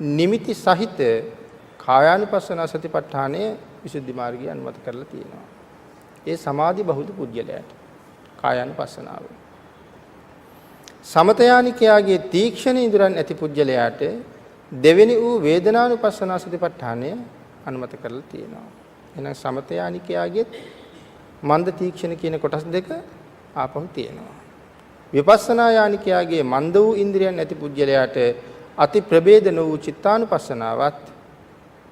නිමිති සහිත කායානුපස්සන සතිපට්ඨානය විසුද්ධි මාර්ගය අනුමත කරලා තියෙනවා. ඒ සමාධි බහුල පුද්ගලයාට කායානුපස්සනාව. සමතයානිකයාගේ තීක්ෂණ ඉඳුරන් ඇති පුද්ගලයාට දෙවෙනි වූ වේදනානුපස්සන සතිපට්ඨානය අනුමත කරලා තියෙනවා. එහෙනම් සමතයානිකයාගේ මන්ද තීක්ෂණ කියන කොටස් දෙක ආපහු තියෙනවා. විපස්සනා යානිකයාගේ මන්ද වූ ඉන්ද්‍රියන් ඇති පුද්ගලයාට අති ප්‍රභේදන වූ චිත්තානුපස්සනාවත්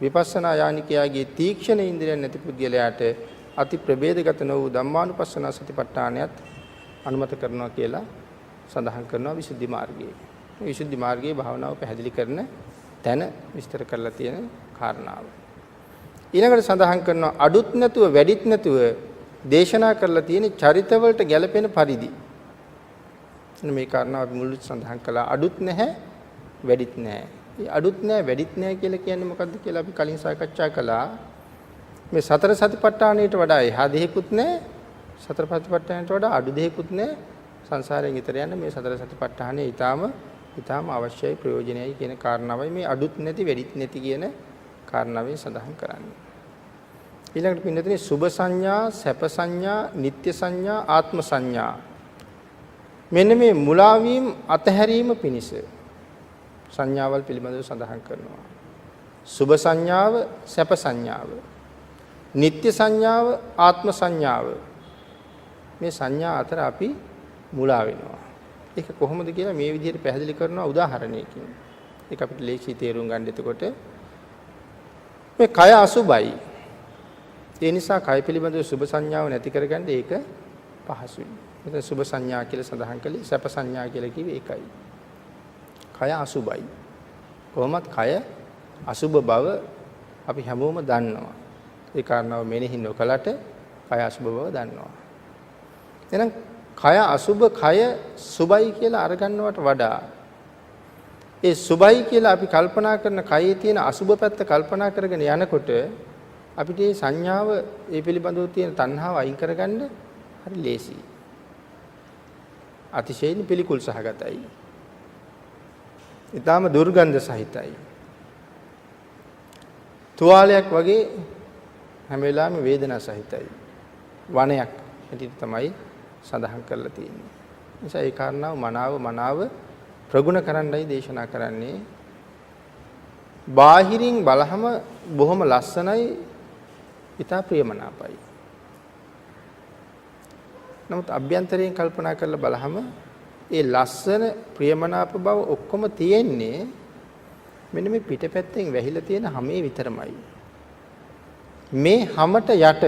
විපස්සනා යානිකයාගේ තීක්ෂණ ඉන්ද්‍රියන් නැති පුද්ගලයාට අති ප්‍රභේදගත වූ ධම්මානුපස්සන සතිපට්ඨානයත් අනුමත කරනවා කියලා සඳහන් කරනවා විසුද්ධි මාර්ගයේ. විසුද්ධි මාර්ගයේ භාවනාව පැහැදිලි කරන තැන විස්තර කරලා තියෙන කාරණාව. ඊළඟට සඳහන් කරනවා අඩුත් නැතුව වැඩිත් නැතුව දේශනා කරලා තියෙන චරිතවලට ගැළපෙන පරිදි. මේ කාරණාව අපි මුලින් සඳහන් කළා. අඩුත් නැහැ වැඩිත් නැහැ. මේ අඩුත් නැහැ වැඩිත් නැහැ කියලා කියන්නේ මොකද්ද කියලා අපි කලින් සාකච්ඡා කළා. මේ සතර සතිපට්ඨානයට වඩා එහා දෙයක්වත් නැහැ. සතර සතිපට්ඨානයට වඩා අඩු දෙයක්වත් නැහැ. සංසාරයෙන් ඈතර යන්න මේ සතර සතිපට්ඨානය ඊටාම අවශ්‍යයි ප්‍රයෝජනයයි කියන කාරණාවයි මේ අඩුත් නැති වැඩිත් නැති කියන කාරණාවෙන් සඳහන් කරන්නේ. ඊළඟට පින්නතේ සුභ සංඥා, සැප සංඥා, නিত্য සංඥා, ආත්ම සංඥා. මෙන්න මේ මුලා වීම අතහැරීම පිණිස සංඥාවල් පිළිබඳව සඳහන් කරනවා. සුභ සංඥාව, සැප සංඥාව, නিত্য සංඥාව, ආත්ම සංඥාව. මේ සංඥා අතර අපි මුලා වෙනවා. ඒක කොහොමද කියලා මේ විදිහට පැහැදිලි කරනවා උදාහරණයකින්. ඒක අපිට ලේසි තේරුම් ගන්න. එතකොට මේ කය අසුබයි. ඒ නිසා කය පිළිබඳව සුභ සංඥාව නැති කරගන්න ඒක පහසුයි. මෙතන සුභ සංඥා කියලා සඳහන් කළේ සැප සංඥා කියලා කිව්වේ ඒකයි. කය අසුබයි. කොහොමත් කය අසුබ බව අපි හැමෝම දන්නවා. ඒ කාරණාව මෙනෙහි නොකලට කය අසුබ බව දන්නවා. එහෙනම් කය අසුබ කය සුබයි කියලා අරගන්නවට වඩා ඒ සුබයි කියලා අපි කල්පනා කරන කයේ තියෙන අසුබ පැත්ත කල්පනා කරගෙන යනකොට අපිට මේ සංඥාව ඒ පිළිබඳව තියෙන තණ්හාව අයින් කරගන්න හරි ලේසියි. අතිශයින් පිළිකුල් සහගතයි. ඊටාම දුර්ගන්ධ සහිතයි. තුවාලයක් වගේ හැම වෙලාවෙම වේදනා සහිතයි. වනයක් හැටියට තමයි සඳහන් කරලා තියෙන්නේ. නිසා ඒ කාරණාව මනාව ප්‍රගුණ කරන්නයි දේශනා කරන්නේ. බාහිරින් බලහම බොහොම ලස්සනයි, ඊට ප්‍රියමනාපයි. නමුත් අභ්‍යන්තරයෙන් කල්පනා කරලා බලහම ඒ ලස්සන ප්‍රියමනාප බව ඔක්කොම තියෙන්නේ මෙන්න මේ පිටපැත්තෙන් වැහිලා තියෙන හැමේ විතරමයි. මේ හැමට යට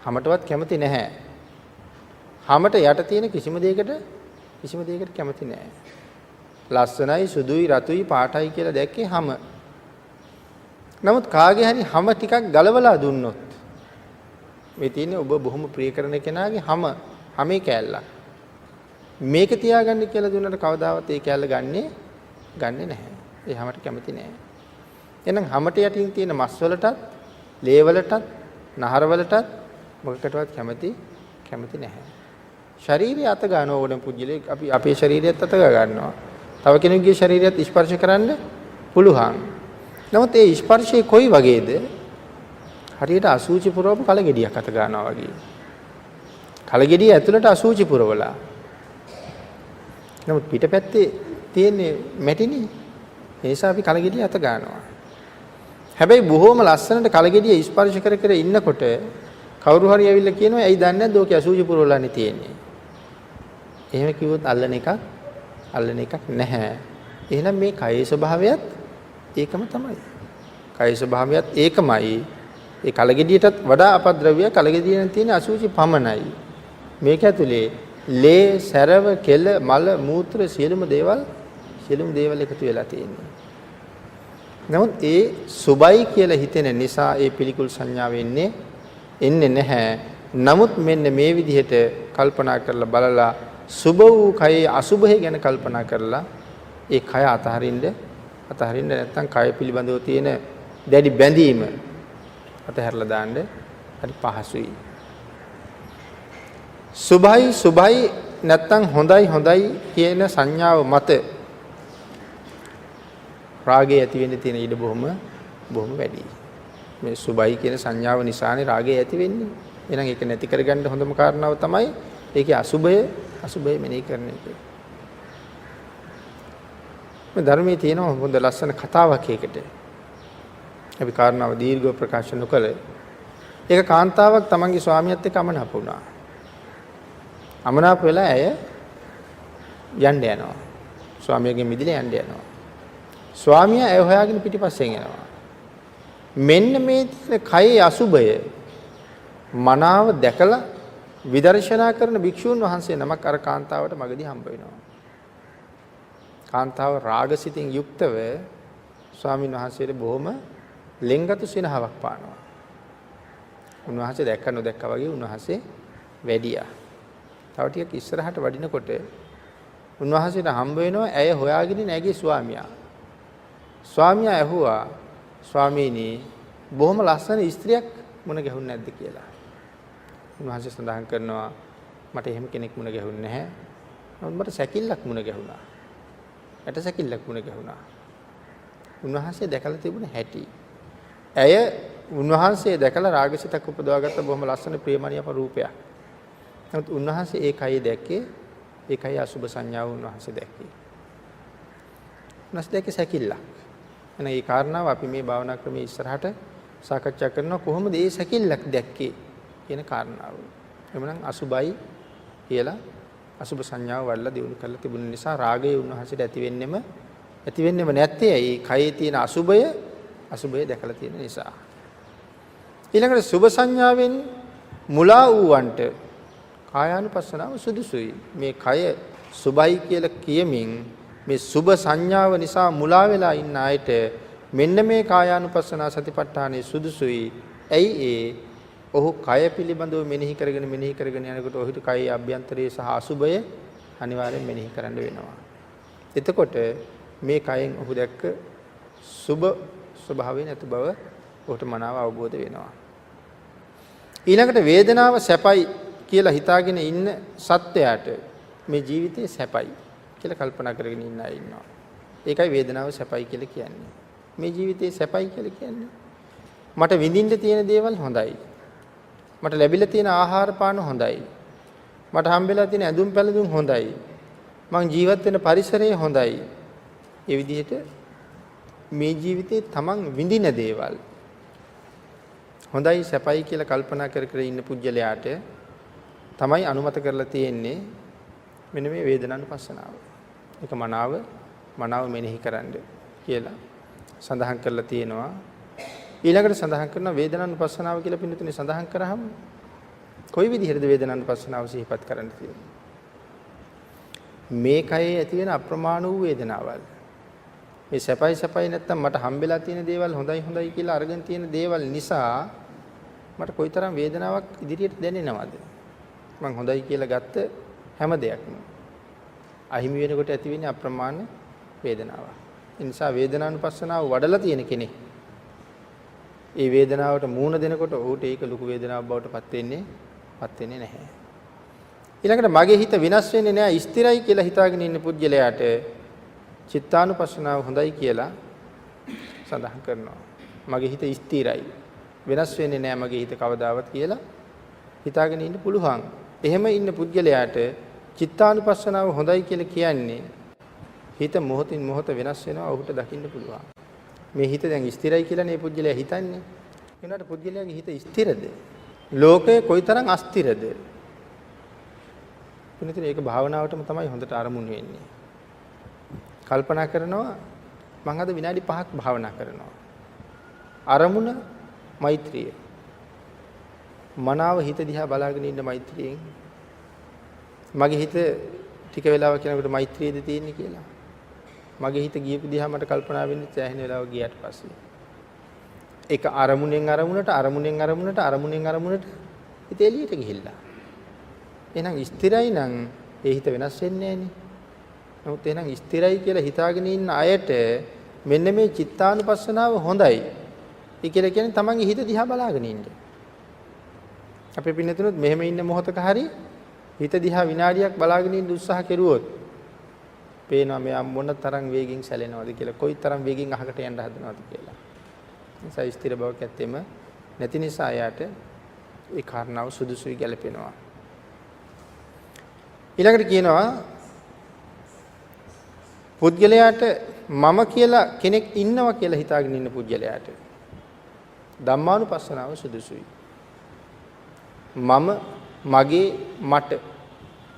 හැමටවත් කැමති නැහැ. හැමට යට තියෙන කිසිම දෙයකට කැමති නැහැ. ලස්සනයි, සුදුයි, රතුයි, පාටයි කියලා දැක්කේ හැම. නමුත් කාගේ හරි හැම ටිකක් ගලවලා දුන්නොත් මේ තියෙන්නේ ඔබ බොහොම ප්‍රිය කරන කෙනාගේ හැමේ කෑල්ලක්. මේක තියාගන්න කියලා දුන්නට කවදාවත් ඒ කෑල්ල ගන්නෙ නැහැ. ඒ හැමට කැමති නැහැ. එහෙනම් හැමට යටින් තියෙන මස් වලටත්, ලේ වලටත්, නහර වලටත් මොකකටවත් කැමති නැහැ. ශරීරය අත ගන්න ඕන පුජ්‍යලේ අපි අපේ ශරීරයත් අත ගන්නවා. තව කෙනෙකුගේ ශරීරයත් ස්පර්ශ කරන්න පුළුවන්. නමුත් ඒ ස්පර්ශය කොයි වගේද? හරියට අසූචි පුරවපු කලගෙඩියක් අත ගන්නවා වගේ. කලගෙඩිය ඇතුළට අසූචි පුරවලා. නමුත් පිටපැත්තේ තියෙන්නේ මැටිනේ. ඒ නිසා අපි කලගෙඩිය අත ගන්නවා. හැබැයි බොහොම ලස්සනට කලගෙඩිය ස්පර්ශ කර ඉන්නකොට කවුරු හරි ඇවිල්ලා කියනවා ඇයි දන්නේ නැද්ද ඔක අසූචි පුරවලානේ තියෙන්නේ. එහෙම කිව්වොත් අල්ලන එකක් නැහැ. එහෙනම් මේ කයේ ස්වභාවයත් ඒකම තමයි. කයේ ස්වභාවයත් ඒකමයි. ඒ කලගෙඩියටත් වඩා අපද්‍රව්‍ය කලගෙඩියෙන් තියෙන අසුචි පමණයි. මේක ඇතුලේ ලේ, සැරව, කෙල, මල, මූත්‍ර සියලුම දේවල් එකතු වෙලා තියෙනවා. නමුත් ඒ සුබයි කියලා හිතෙන නිසා ඒ පිළිකුල් සංඥාව එන්නේ නැහැ. නමුත් මෙන්න මේ විදිහට කල්පනා කරලා බලලා සුබ වූ කයේ අසුබය ගැන කල්පනා කරලා ඒ කය අතහරින්න නැත්නම් කය පිළිබඳව තියෙන දැඩි බැඳීම අතහැරලා දාන්න හරි පහසුයි. සුභයි නැත්නම් හොඳයි කියන සංඥාව මත රාගය ඇති වෙන්න තියෙන ඉඩ බොහොම වැඩි. මේ සුභයි කියන සංඥාව නිසානේ රාගය ඇති වෙන්නේ. එහෙනම් ඒක නැති කරගන්න හොඳම කාරණාව තමයි ඒකේ අසුභය මෙනෙහි කරන එක. මේ ධර්මයේ තියෙන හොඳ ලස්සන කතාවක් ඒකට. අපි කාරණාව දීර්ඝව ප්‍රකාශ නොකළ ඒක කාන්තාවක් තමන්ගේ ස්වාමියාත් එක්ක අමනාප වුණා. අමනාප වෙලා ඇය යන්න යනවා. ස්වාමියාගෙන් මිදලා යන්න යනවා. ස්වාමියා ඇය හොයාගෙන පිටිපස්සෙන් යනවා. මෙන්න මේ තියෙන කයේ අසුභය මනාව දැකලා විදර්ශනා කරන භික්ෂූන් වහන්සේ නමක් අර කාන්තාවට මගදී හම්බ වෙනවා. කාන්තාව රාගසිතින් යුක්තව ස්වාමීන් වහන්සේට බොහොම ලෙන්ගතු සිනහවක් පානවා. උන්වහන්සේ දැක්ක නොදැක්කා වගේ උන්වහන්සේ වැඩියා. තව ටිකක් ඉස්සරහට වඩිනකොට උන්වහන්සේට හම්බ වෙනවා ඇය හොයාගෙන නැගී ස්වාමියා. ස්වාමියා ඇහුවා ස්වාමීනි බොහොම ලස්සන ස්ත්‍රියක් මුණ ගැහුන්නේ නැද්ද කියලා. උන්වහන්සේ සඳහන් කරනවා මට එහෙම කෙනෙක් මුණ ගැහුන්නේ නැහැ. නමුත් මට සැකිල්ලක් මුණ ගැහුණා. ඇට සැකිල්ලක් මුණ ගැහුණා. උන්වහන්සේ දැකලා තිබුණ හැටි. ඇය උන්වහන්සේ දැකලා රාගසිතක් උපදවාගත්ත බොහොම ලස්සන ප්‍රේමණීය රූපයක්. නමුත් උන්වහන්සේ ඒ කය දැක්කේ ඒ කය අසුබ සංඥාව උන්වහන්සේ දැක්කේ. උන්වහන්සේ දැක්කේ සැකිල්ලක්. එහෙනම් මේ කාරණාව අපි මේ භාවනා ක්‍රමයේ ඉස්සරහට සාකච්ඡා කරනවා කොහොමද මේ සැකිල්ලක් දැක්කේ කියන කාරණාව. එhmenan අසුබයි කියලා අසුබ සංඥාව වඩලා දිනු කරලා තිබුණ නිසා රාගය උන්වහන්සේට ඇති වෙන්නෙම නැත්තේ ඇයි? කයේ තියෙන අසුබය දැකලා තියෙන නිසා. ඊළඟට සුබ සංඥාවෙන් මුලා වූවන්ට කායානුපස්සනාව සුදුසුයි. මේ කය සුබයි කියලා කියමින් මේ සුබ සංඥාව නිසා මුලා වෙලා ඉන්න අයට මෙන්න මේ කායානුපස්සනා සතිපට්ඨානයේ සුදුසුයි. ඇයි ඔහු කය පිළිබඳව මෙනෙහි කරගෙන යනකොට ඔහුට කයේ අභ්‍යන්තරයේ සහ අසුබය අනිවාර්යෙන් මෙනෙහි කරන්න වෙනවා. එතකොට මේ කයෙන් ඔහු දැක්ක සුබ ස්වභාවය නැති බව ඔහුට මනාව අවබෝධ වෙනවා. ඊළඟට වේදනාව සැපයි කියලා හිතාගෙන ඉන්න සත්‍යයට මේ ජීවිතේ සැපයි කියලා කල්පනා කරගෙන ඉන්න අය ඉන්නවා. ඒකයි වේදනාව සැපයි කියලා කියන්නේ. මේ ජීවිතේ සැපයි කියලා කියන්නේ මට විඳින්න තියෙන දේවල් හොඳයි. මට ලැබිලා තියෙන ආහාර පාන හොඳයි. මට හම්බෙලා තියෙන ඇඳුම් පැළඳුම් හොඳයි. මං ජීවත් වෙන පරිසරය හොඳයි. ඒ විදිහට මේ ජීවිතේ තමන් විඳින දේවල් හොඳයි සැපයි කියලා කල්පනා කර ඉන්න පුජ්‍යලයාට තමයි අනුමත කරලා තියෙන්නේ මෙන්න මේ වේදනානුපස්සනාව. ඒක මනාව මෙනෙහි කරන්න කියලා සඳහන් කරලා තියෙනවා. ඊළඟට සඳහන් කරන වේදනානුපස්සනාව කියලා පින්නතුනේ සඳහන් කරාම කොයි විදිහටද වේදනානුපස්සනාව සිහිපත් කරන්න තියෙන්නේ? මේ කයේ ඇති වෙන අප්‍රමාණ වූ වේදනාවල්. මේ සැපයි නැත්තම් මට හම්බෙලා තියෙන දේවල් හොඳයි කියලා අරගෙන තියෙන දේවල් නිසා මට කොයිතරම් වේදනාවක් ඉදිරියට දැනෙනවද? මං හොඳයි කියලා ගත්ත හැම දෙයක්ම අහිමි වෙනකොට ඇති වෙන්නේ අප්‍රමාණ වේදනාවක්. ඒ නිසා වේදනානුපස්සනාව වඩලා තියෙන කෙනෙක් ඒ වේදනාවට මූණ දෙනකොට ඔහුට ඒක ලොකු වේදනාවක් බවට පත් වෙන්නේ නැහැ. ඊළඟට මගේ හිත විනාශ වෙන්නේ නැහැ ස්ථිරයි කියලා හිතාගෙන ඉන්න පුජ්‍යලයාට චිත්තානුපස්සනාව හොඳයි කියලා සඳහන් කරනවා. මගේ හිත ස්ථිරයි. වෙනස් වෙන්නේ නැහැ මගේ හිත කවදාවත් කියලා හිතාගෙන ඉන්න පුළුවන්. එහෙම ඉන්න පුද්ගලයාට චිත්තානුපස්සනාව හොඳයි කියලා කියන්නේ හිත මොහොතින් මොහොත වෙනස් වෙනවා ඔහුට දකින්න පුළුවන්. මේ හිත දැන් ස්ථිරයි කියලා නේ පුද්ගලයා හිතන්නේ. ඒනට පුද්ගලයාගේ හිත ස්ථිරද? ලෝකය කොයිතරම් අස්ථිරද? එනිසා ඒක භාවනාවටම තමයි හොඳට අරමුණු වෙන්නේ. කල්පනා කරනවා මම අද විනාඩි 5ක් භාවනා කරනවා. අරමුණ මෛත්‍රිය. මනාව හිත දිහා බලාගෙන ඉන්න මෛත්‍රියෙන් මගේ හිත ටික වෙලාවක් යනකොට මෛත්‍රියද තියෙන්නේ කියලා. මගේ හිත ගියපු දිහා මට කල්පනා වෙන්නේ සෑහෙන වෙලාවක් ගියාට පස්සේ. ඒක අරමුණෙන් අරමුණට හිත එළියට ගිහිල්ලා. එහෙනම් ස්ථිරයි නම් ඒ හිත වෙනස් වෙන්නේ නැහනේ. නමුත් එහෙනම් ස්ථිරයි කියලා හිතාගෙන ඉන්න අයට මෙන්න මේ චිත්තානුපස්සනාව හොඳයි. ඒ කියලා කියන්නේ තමන්ගේ හිත දිහා බලාගෙන ඉන්න. අපි පින්නතුනොත් මෙහෙම ඉන්න මොහොතක හරි හිත දිහා විනාඩියක් බලාගෙන ඉන්න උත්සාහ කෙරුවොත් පේනවා මෙයා මොන තරම් වේගින් සැලෙනවද කියලා, කොයි තරම් වේගින් අහකට යන්න හදනවද කියලා. නිසා ස්ථිර බවක් ඇත්තෙම නැති නිසා යාට ඒ කාරණාව සුදුසුයි ගැලපෙනවා. ඊළඟට කියනවා පුද්ගලයාට මම කියලා කෙනෙක් ඉන්නවා කියලා හිතාගෙන ඉන්න පුද්ගලයාට ධම්මානුපස්සනාව සුදුසුයි. මම, මගේ, මට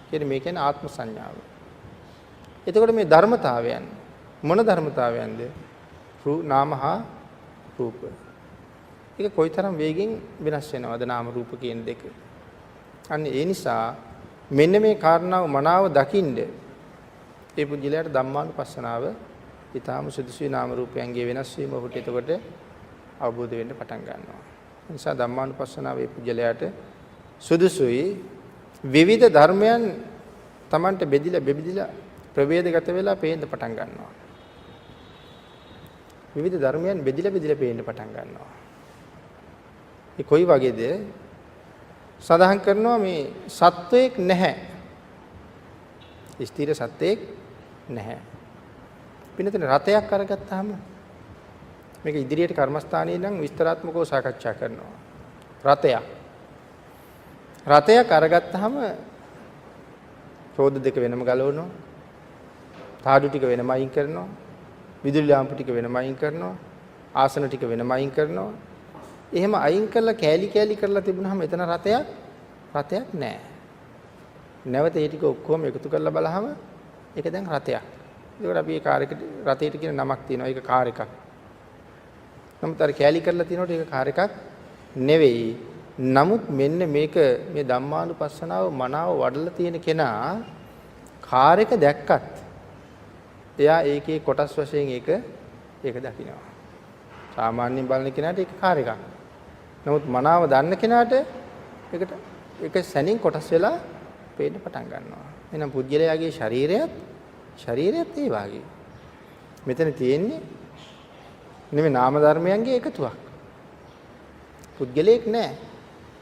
කියන මේ කියන්නේ ආත්ම සංඥාව. එතකොට මේ ධර්මතාවයන් මොන ධර්මතාවයන්ද? නාම හා රූප. ඒක කොයිතරම් වේගෙන් වෙනස් වෙනවද නාම රූප කියන දෙක. අන්න ඒ නිසා මෙන්න මේ කාරණාව මනාව දකින්න ඒ පුද්ගලයාට ධම්මානුපස්සනාව ඊටාම සුදුසුයි. නාම රූපයන්ගේ වෙනස් වීම ඔහුට එතකොට අවබෝධ වෙන්න පටන් ගන්නවා. ඒ නිසා ධම්මානුපස්සනාව ඒ පුද්ගලයාට සුදුසුයි. විවිධ ධර්මයන් Tamanට බෙදිලා ප්‍රවේදගත වෙලා පේන්න පටන් ගන්නවා. විවිධ ධර්මයන් බෙදිලා පේන්න පටන් ගන්නවා. ඒ කොයි වගේද? සඳහන් කරනවා මේ සත්වයක් නැහැ. ස්ථිර සත්වයක් නැහැ. පින්නතන රතයක් අරගත්තාම මේක ඉදිරියට කර්මස්ථානයේ නම් විස්තරාත්මකව සාකච්ඡා කරනවා. රතයක් අරගත්තාම රෝද දෙක වෙනම ගලවනවා. තාඩු ටික වෙනම අයින් කරනවා. විදුලි ලාම්පු ටික වෙනම අයින් කරනවා. ආසන ටික වෙනම අයින් කරනවා. එහෙම අයින් කරලා කෑලි කරලා තිබුණාම එතන රතයක් නැහැ. නැවත ඒ ටික ඔක්කොම එකතු කරලා බලහම ඒක දැන් රතයක්. ඒකට අපි ඒ කාර් එකට රතේට කියන නමක් තියෙනවා. ඒක කාර් එකක්. නමුත් අර කෑලි කරලා තියෙනකොට ඒක කාර් එකක් නෙවෙයි. නමුත් මෙන්න මේක මේ ධම්මානුපස්සනාව මනාව වඩලා තියෙන කෙනා කාර් එක දැක්කත් එයා ඒකේ කොටස් වශයෙන් ඒක දකිනවා. සාමාන්‍යයෙන් බලන කෙනාට ඒක කාර් එකක්. නමුත් මනාව දන්න කෙනාට ඒක සැනින් කොටස් වෙලා පේන්න පටන් ගන්නවා. එහෙනම් පුද්ගලයාගේ ශරීරයත් ඒ වාගේ. මෙතන තියෙන්නේ නෙමෙයි නාම ධර්මයන්ගේ එකතුවක්. පුද්ගලයෙක් නෑ.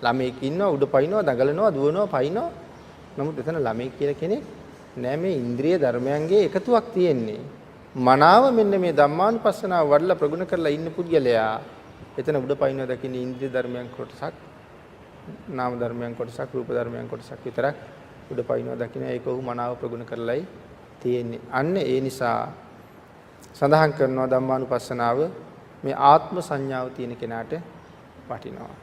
ළමයෙක් ඉන්නවා උඩ පයින්නවා දඟලනවා දුවනවා පයින්නවා. නමුත් එතන ළමයෙක් කියලා කෙනෙක් නෑ. මේ ඉන්ද්‍රිය ධර්මයන්ගේ එකතුවක් තියෙන්නේ. මනාව මෙන්න මේ ධම්මානුපස්සනාව වඩලා ප්‍රගුණ කරලා ඉන්න පුද්ගලයා එතන උඩ පයින්නවා දකින්නේ ඉන්ද්‍රිය ධර්මයන් කොටසක්, නාම ධර්මයන් කොටසක්, රූප ධර්මයන් කොටසක් විතරක් උඩ පයින්නවා දකින්න. ඒක ඔහු මනාව ප්‍රගුණ කරලායි තියෙන්නේ. අන්න ඒ නිසා සඳහන් කරනවා ධම්මානුපස්සනාව මේ ආත්ම සංඥාව තියෙන කෙනාට වටිනවා.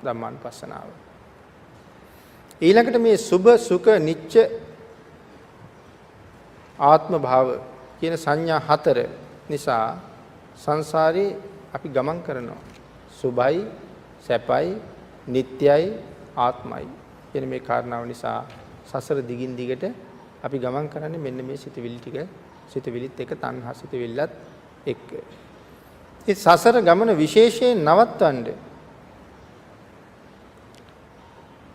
ධම්මානුපස්සනාව. ඊළඟට මේ සුභ සුඛ නිච්ච ආත්ම භාව කියන සංඥා හතර නිසා සංසාරේ අපි ගමන් කරනවා. සුභයි, සැපයි, නිට්ටයයි, ආත්මයි කියන මේ කාරණාව නිසා සසර දිගින් දිගට අපි ගමන් කරන්නේ මෙන්න මේ සිතවිලිත් එක තණ්හා සිතවිල්ලත් එක්ක. ඒ සසර ගමන විශේෂයෙන් නවත්වන්න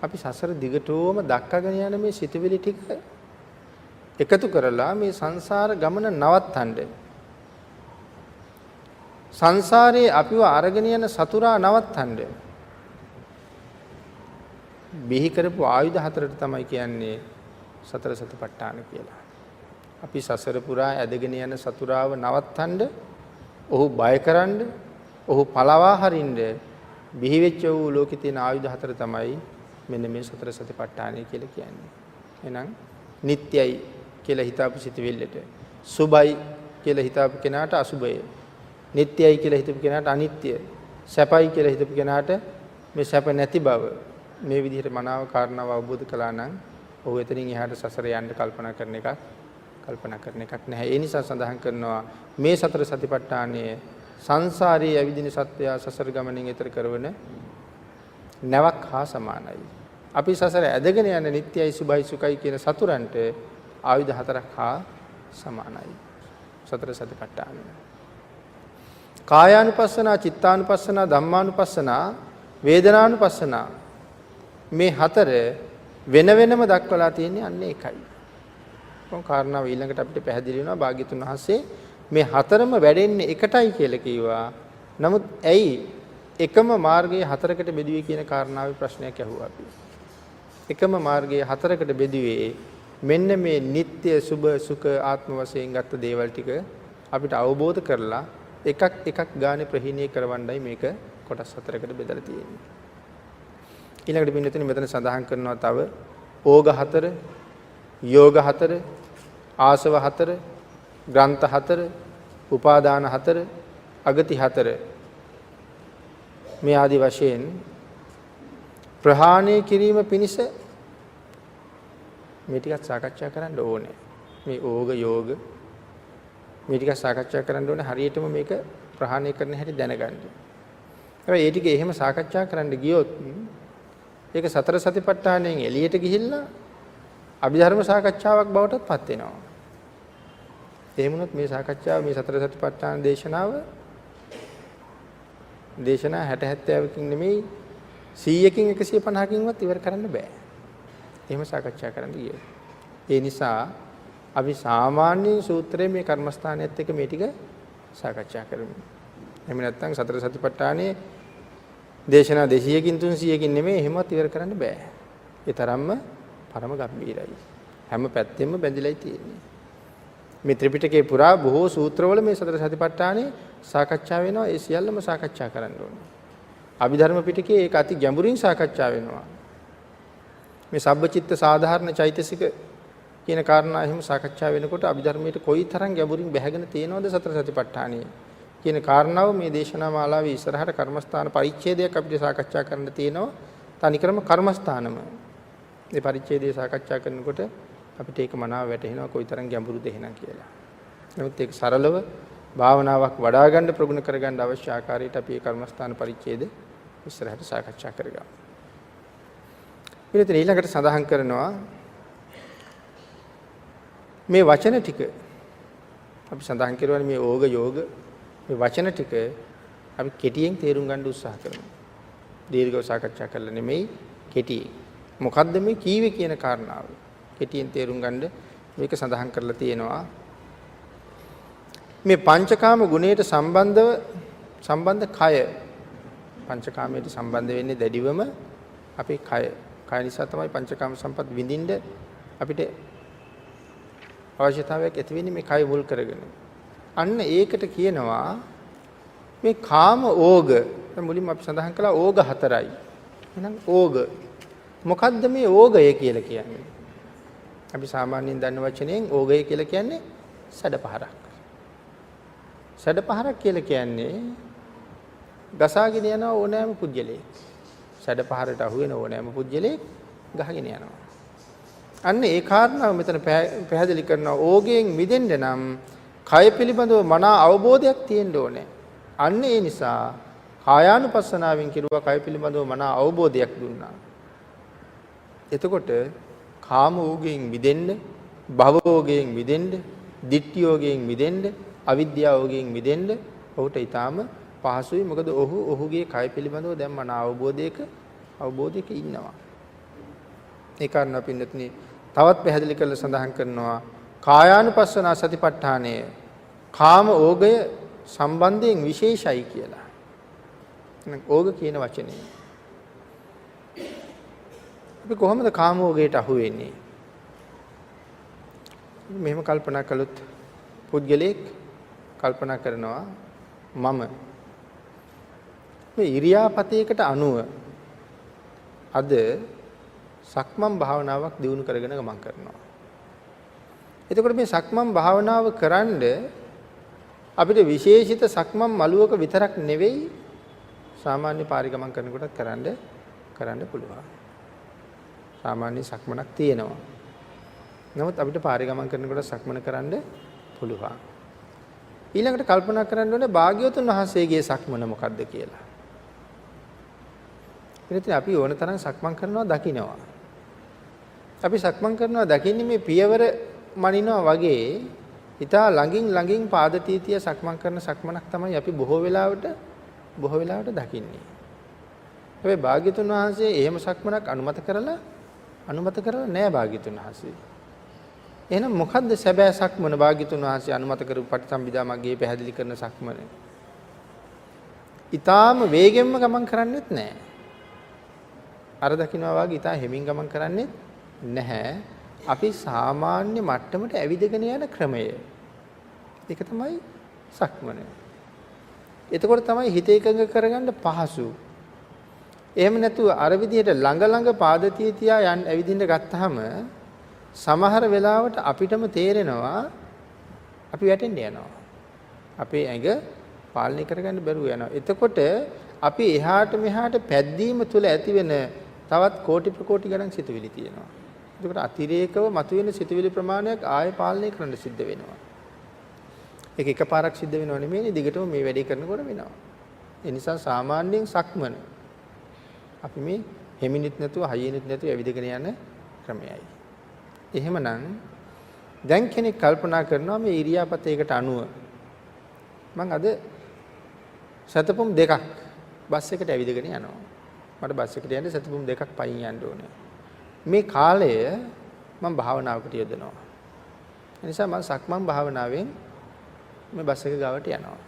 අපි සසර දිගටම දක්කගෙන යන මේ සිතවිලි ටික එකතු කරලා මේ සංසාර ගමන නවත්තන්න. සංසාරේ අපිව අරගෙන යන සතුරා නවත්තන්න. බිහි කරපු ආයුධ හතරට තමයි කියන්නේ සතර සතිපට්ඨාන කියලා. අපි සසර පුරා ඇදගෙන යන සතුරාව නවත්තන්න, ඔහු බයකරන්න, ඔහු පළවා හරින්න බිහි වෙච්ච වූ ලෝකේ තියෙන ආයුධ හතර තමයි මෙන්න මේ සතර සතිපට්ඨානය කියලා කියන්නේ. එහෙනම් නිට්ටයයි කියලා හිතාපු සිතවිල්ලට, සුභයි කියලා හිතාපු කෙනාට අසුභය, නිට්ටයයි කියලා හිතපු කෙනාට අනිත්‍ය, සැපයි කියලා හිතපු කෙනාට මේ සැප නැති බව, මේ විදිහට මනාව කාරණාව අවබෝධ කළා නම් ඔහු එතනින් එහාට සසර යන්න කල්පනා කරන එකක් නැහැ. ඒ නිසා සඳහන් කරනවා මේ සතර සතිපට්ඨානයේ සංසාරයේ ඇවිදින සත්‍යය සසර ගමනින් එතර කරන නැවක් හා සමානයි. අපි සසර ඇදගෙන යන නිට්ටයයි සුභයි සුඛයි කියන සතුරන්ට ආයුධ හතරක් හා සමානයි. සතර සතිපට්ඨානය. කායානුපස්සනා, චිත්තානුපස්සනා, ධම්මානුපස්සනා, වේදනානුපස්සනා මේ හතර වෙන වෙනම දක්වලා තියෙන්නේ අන්න ඒකයි. කොහොම කාරණාව ඊළඟට අපිට පැහැදිලි වෙනවා භාග්‍යතුන් වහන්සේ මේ හතරම වැඩෙන්නේ එකටයි කියලා කිව්වා. නමුත් ඇයි එකම මාර්ගයේ හතරකට බෙදුවේ කියන කාරණාවේ ප්‍රශ්නයක් ඇහුවා අපි. එකම මාර්ගයේ හතරකට බෙදුවේ මෙන්න මේ නিত্য සුභ සුඛ ආත්ම වශයෙන් ගත්ත දේවල් ටික අපිට අවබෝධ කරලා එකක් එකක් ගානේ ප්‍රහීණය කරවන්නයි මේක කොටස් හතරකට බෙදලා තියෙන්නේ. ඊළඟට පින්නතුනි මෙතන සඳහන් කරනවා තව ඕග 4, යෝග 4, ආසව 4, ග්‍රන්ථ 4, උපාදාන 4, අගති 4 මේ ආදි වශයෙන් ප්‍රහාණය කිරීම පිණිස මේ ටිකත් සාකච්ඡා කරන්න ඕනේ. මේ ඕග යෝග මේ ටික සාකච්ඡා කරන්න ඕනේ හරියටම මේක ප්‍රහාණය කරන්න හැටි දැනගන්න. හැබැයි ඒ ටික එහෙම සාකච්ඡා කරන්න ගියොත් ඒක සතර සතිපට්ඨානයෙන් එළියට ගිහිල්ලා අභිධර්ම සාකච්ඡාවක් බවටත් පත් වෙනවා. එහෙම වුණොත් මේ සාකච්ඡාව මේ සතර සතිපට්ඨාන දේශනා 60 70කින් නෙමෙයි 100කින් 150කින්වත් ඉවර කරන්න බෑ. එහෙම සාකච්ඡා කරන්න ගියොත්. ඒ නිසා අපි සාමාන්‍ය සූත්‍රයේ මේ කර්මස්ථානයත් එක්ක මේ ටික සාකච්ඡා කරමු. එහෙම නැත්නම් සතර සතිපට්ඨානයේ දේශනා 200කින් 300කින් නෙමෙයි එහෙමවත් ඉවර කරන්න බෑ. ඒ තරම්ම පරම ගැඹීරයි. හැම පැත්තෙම බැඳිලායි තියෙන්නේ. මේ ත්‍රිපිටකේ පුරා බොහෝ සූත්‍රවල මේ සතර සතිපට්ඨානේ සාකච්ඡා වෙනවා. ඒ සියල්ලම සාකච්ඡා කරන්න ඕනේ. අභිධර්ම පිටකේ ඒක අති ගැඹුරින් සාකච්ඡා වෙනවා. මේ සබ්බචිත්ත සාධාරණ චෛතසික කියන කාරණා එහෙම සාකච්ඡා වෙනකොට අභිධර්මයේ කොයිතරම් ගැඹුරින් බැහැගෙන තියෙනවද සතර සතිපට්ඨානිය කියන කාරණාව මේ දේශනා මාලාවේ ඉස්සරහට කර්මස්ථාන පරිච්ඡේදයක් අපිට සාකච්ඡා කරන්න තියෙනවා. තනිකරම කර්මස්ථානම. මේ පරිච්ඡේදය සාකච්ඡා කරනකොට අපිට ඒක මනාව වැටහෙනවා කොයිතරම් ගැඹුරුද එහෙනම් කියලා. නමුත් ඒක සරලව භාවනාවක් වඩා ගන්න ප්‍රගුණ කරගන්න අවශ්‍ය ආකාරයට අපි මේ කර්මස්ථාන පරිච්ඡේද ඉස්සරහට සාකච්ඡා කරගමු. ඊළඟට සඳහන් කරනවා මේ වචන ටික අපි සඳහන් කරුවානේ මේ ඕග යෝග මේ වචන ටික අපි කෙටියෙන් තේරුම් ගන්න උත්සාහ කරනවා. දීර්ඝව සාකච්ඡා කරලා නෙමෙයි කෙටියෙන්. මොකද්ද මේ කීවේ කියන කාරණාව කෙටියෙන් තේරුම් ගන්න මේක සඳහන් කරලා තියෙනවා. මේ පංචකාම ගුණයට සම්බන්ධ කය පංචකාමයට සම්බන්ධ වෙන්නේ දැඩිවම අපේ කය. කය නිසා තමයි පංචකාම සම්පත් විඳින්න අපිට අවශ්‍යතාවයක් ඇති වෙන්නේ මේ කය මුල් කරගෙන. අන්න ඒකට කියනවා මේ කාම ඕග. මුලින්ම අපි සඳහන් කළා ඕග 4යි. එහෙනම් ඕග. මොකද්ද මේ ඕගය කියලා කියන්නේ? අපි සාමාන්‍යයෙන් දන්න වචනයෙන් ඕගය කියලා කියන්නේ සැඩපහරක්. සැඩපහරක් කියලා කියන්නේ ගසාගෙන යන ඕනෑම පුජ්‍යලයක්. සැඩපහරට අහු වෙන ඕනෑම පුජ්‍යලයක් ගහගෙන යනවා. අන්න ඒ කාරණාව මෙතන පැහැදිලි කරනවා. ඕගයෙන් මිදෙන්න නම් කය පිළිබඳව මනා අවබෝධයක් තියෙන්න ඕනේ. අන්න ඒ නිසා කායානුපස්සනාවෙන් කිරුවා කය පිළිබඳව මනා අවබෝධයක් දුන්නා. එතකොට කාම ඕගයෙන් මිදෙන්න, භව ඕගයෙන් මිදෙන්න, ditthi ඕගයෙන් මිදෙන්න, අවිද්‍යාව ඕගයෙන් මිදෙන්න ඔහුට ඊටාම පහසුයි. මොකද ඔහුගේ කය පිළිබඳව දැන් මනා අවබෝධයක ඉන්නවා. ඒ කාරණා පින්නතුනි තවත් පැහැදිලි කරලා සඳහන් කරනවා කායානුපස්සනා සතිපට්ඨානය කාම ඕගය සම්බන්ධයෙන් විශේෂයි කියලා. එහෙනම් ඕග කියන වචනේ අපි කොහොමද කාම ඕගයට අහු වෙන්නේ? මෙහෙම කල්පනා කළොත් පුද්ගලෙක් කල්පනා කරනවා මම මේ ඉරියාපතයකට අනුව අද සක්මන් භාවනාවක් දියුණු කරගෙන ගමන් කරනවා. එතකොට මේ සක්මන් භාවනාව කරන්ඩ අපිට විශේෂිත සක්මන් මළුවක විතරක් නෙවෙයි සාමාන්‍ය පාරි ගමන් කරනකොටත් කරන්න පුළුවන්. සාමාන්‍ය සක්මනක් තියෙනවා. නමුත් අපිට පාරි ගමන් කරනකොට සක්මන කරන්න පුළුවන්. ඊළඟට කල්පනා කරන්න ඕනේ භාග්‍යවතුන් වහන්සේගේ සක්මන මොකද්ද කියලා. ඉතින් අපි ඕන තරම් සක්මන් කරනවා දකින්නවා. අපි සක්මන් කරනවා දකින්නේ මේ පියවර මනිනවා වගේ ඊටා ළඟින් පාද තීතිය සක්මන් කරන සක්මනක් තමයි අපි බොහෝ වෙලාවට දකින්නේ. හැබැයි භාග්‍යතුන් වහන්සේ එහෙම සක්මනක් අනුමත කරලා නැහැ භාග්‍යතුන් වහන්සේ. එහෙනම් මොකද්ද සැබෑ සක්මන භාග්‍යතුන් වහන්සේ අනුමත කරපු පටිසම්භිදා මග්ගයේ පැහැදිලි කරන සක්මන? ඊටාම වේගෙන්ම ගමන් කරන්නේත් නැහැ. අර දකින්නවා වගේ ඊටා හැමින් ගමන් කරන්නේත් නැහැ. අපි සාමාන්‍ය මට්ටමට ඇවිදගෙන යන ක්‍රමය. ඒක තමයි සක්මන. එතකොට තමයි හිත එකඟ කරගන්න පහසු. එහෙම නැතුව අර විදිහට ළඟ පාදතිය තියා යන් ඇවිදින්න ගත්තාම සමහර වෙලාවට අපිටම තේරෙනවා අපි වැටෙන්න යනවා. අපේ ඇඟ පාලනය කරගන්න බැරුව යනවා. එතකොට අපි එහාට මෙහාට පැද්දීම තුළ ඇතිවෙන තවත් කෝටි ප්‍රකෝටි ගණන් සිතුවිලි තියෙනවා. එතකොට අතිරේකව මතුවෙන සිතුවිලි ප්‍රමාණයක් ආයෙ පාලනය කරන්න සිද්ධ වෙනවා. ඒක එකපාරක් සිද්ධ වෙනව නෙමෙයි, දිගටම මේ වැඩේ කරනකොට වෙනවා. ඒ නිසා සාමාන්‍යයෙන් සක්මන අපි මේ හෙමිනිත් නැතුව හයියෙනිත් නැතුව ඇවිදගෙන යන ක්‍රමයයි. එහෙමනම් දැන් කෙනෙක් කල්පනා කරනවා මේ ඉරියාපතේකට අනුව මම අද සතපොම් දෙකක් බස් එකට ඇවිදගෙන යනවා. මට බස් එකට යන්න සතපොම් දෙකක් පයින් යන්න ඕනේ. මේ කාලය මම භාවනාවකට යොදනවා. ඒ නිසා මම සක්මන් භාවනාවෙන් මේ බස් එක ගාවට යනවා.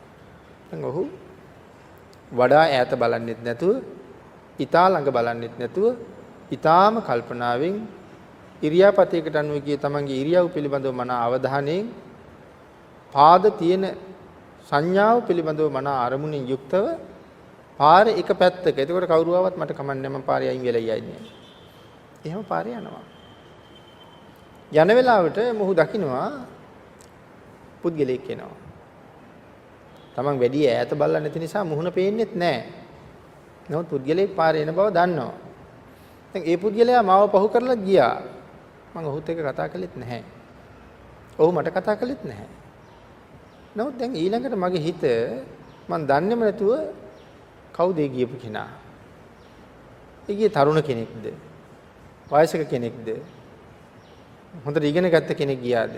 දැන් ඔහු වඩා ඈත බලන්නෙත් නැතුව, ඊතා ළඟ බලන්නෙත් නැතුව, ඊතාම කල්පනාවෙන් ඉරියාපතේකට අනුව ගිය තමන්ගේ ඉරියව් පිළිබඳව මන අවධානයෙන් පාද තියෙන සංඥාව පිළිබඳව මන අරමුණින් යුක්තව පාරේ එක පැත්තක. එතකොට කවුරු ආවත් මට කමන්නේ මම පාරේ අයින් වෙලා යන්නේ. එහෙම පාරේ යනවා. යන වෙලාවට මොහු දකින්නවා පුද්ගලයෙක් එනවා. තමන් වැඩි ඈත බලලා නැති නිසා මුහුණ පේන්නේත් නැහැ. නමුත් පුද්ගලයෙක් පාරේ එන බව දන්නවා. දැන් ඒ පුද්ගලයා මාව පහු කරලා ගියා. මම ඔහුත් එක්ක කතා කළෙත් නැහැ. ඔහු මට කතා කළෙත් නැහැ. නමුත් දැන් ඊළඟට මගේ හිත මම දන්නේම නැතුව කවුද ඒ ගියපු කෙනා? ඒ ගියේ තරුණ කෙනෙක්ද? වයසක කෙනෙක්ද? හොඳට ඉගෙන ගත්ත කෙනෙක් ගියාද?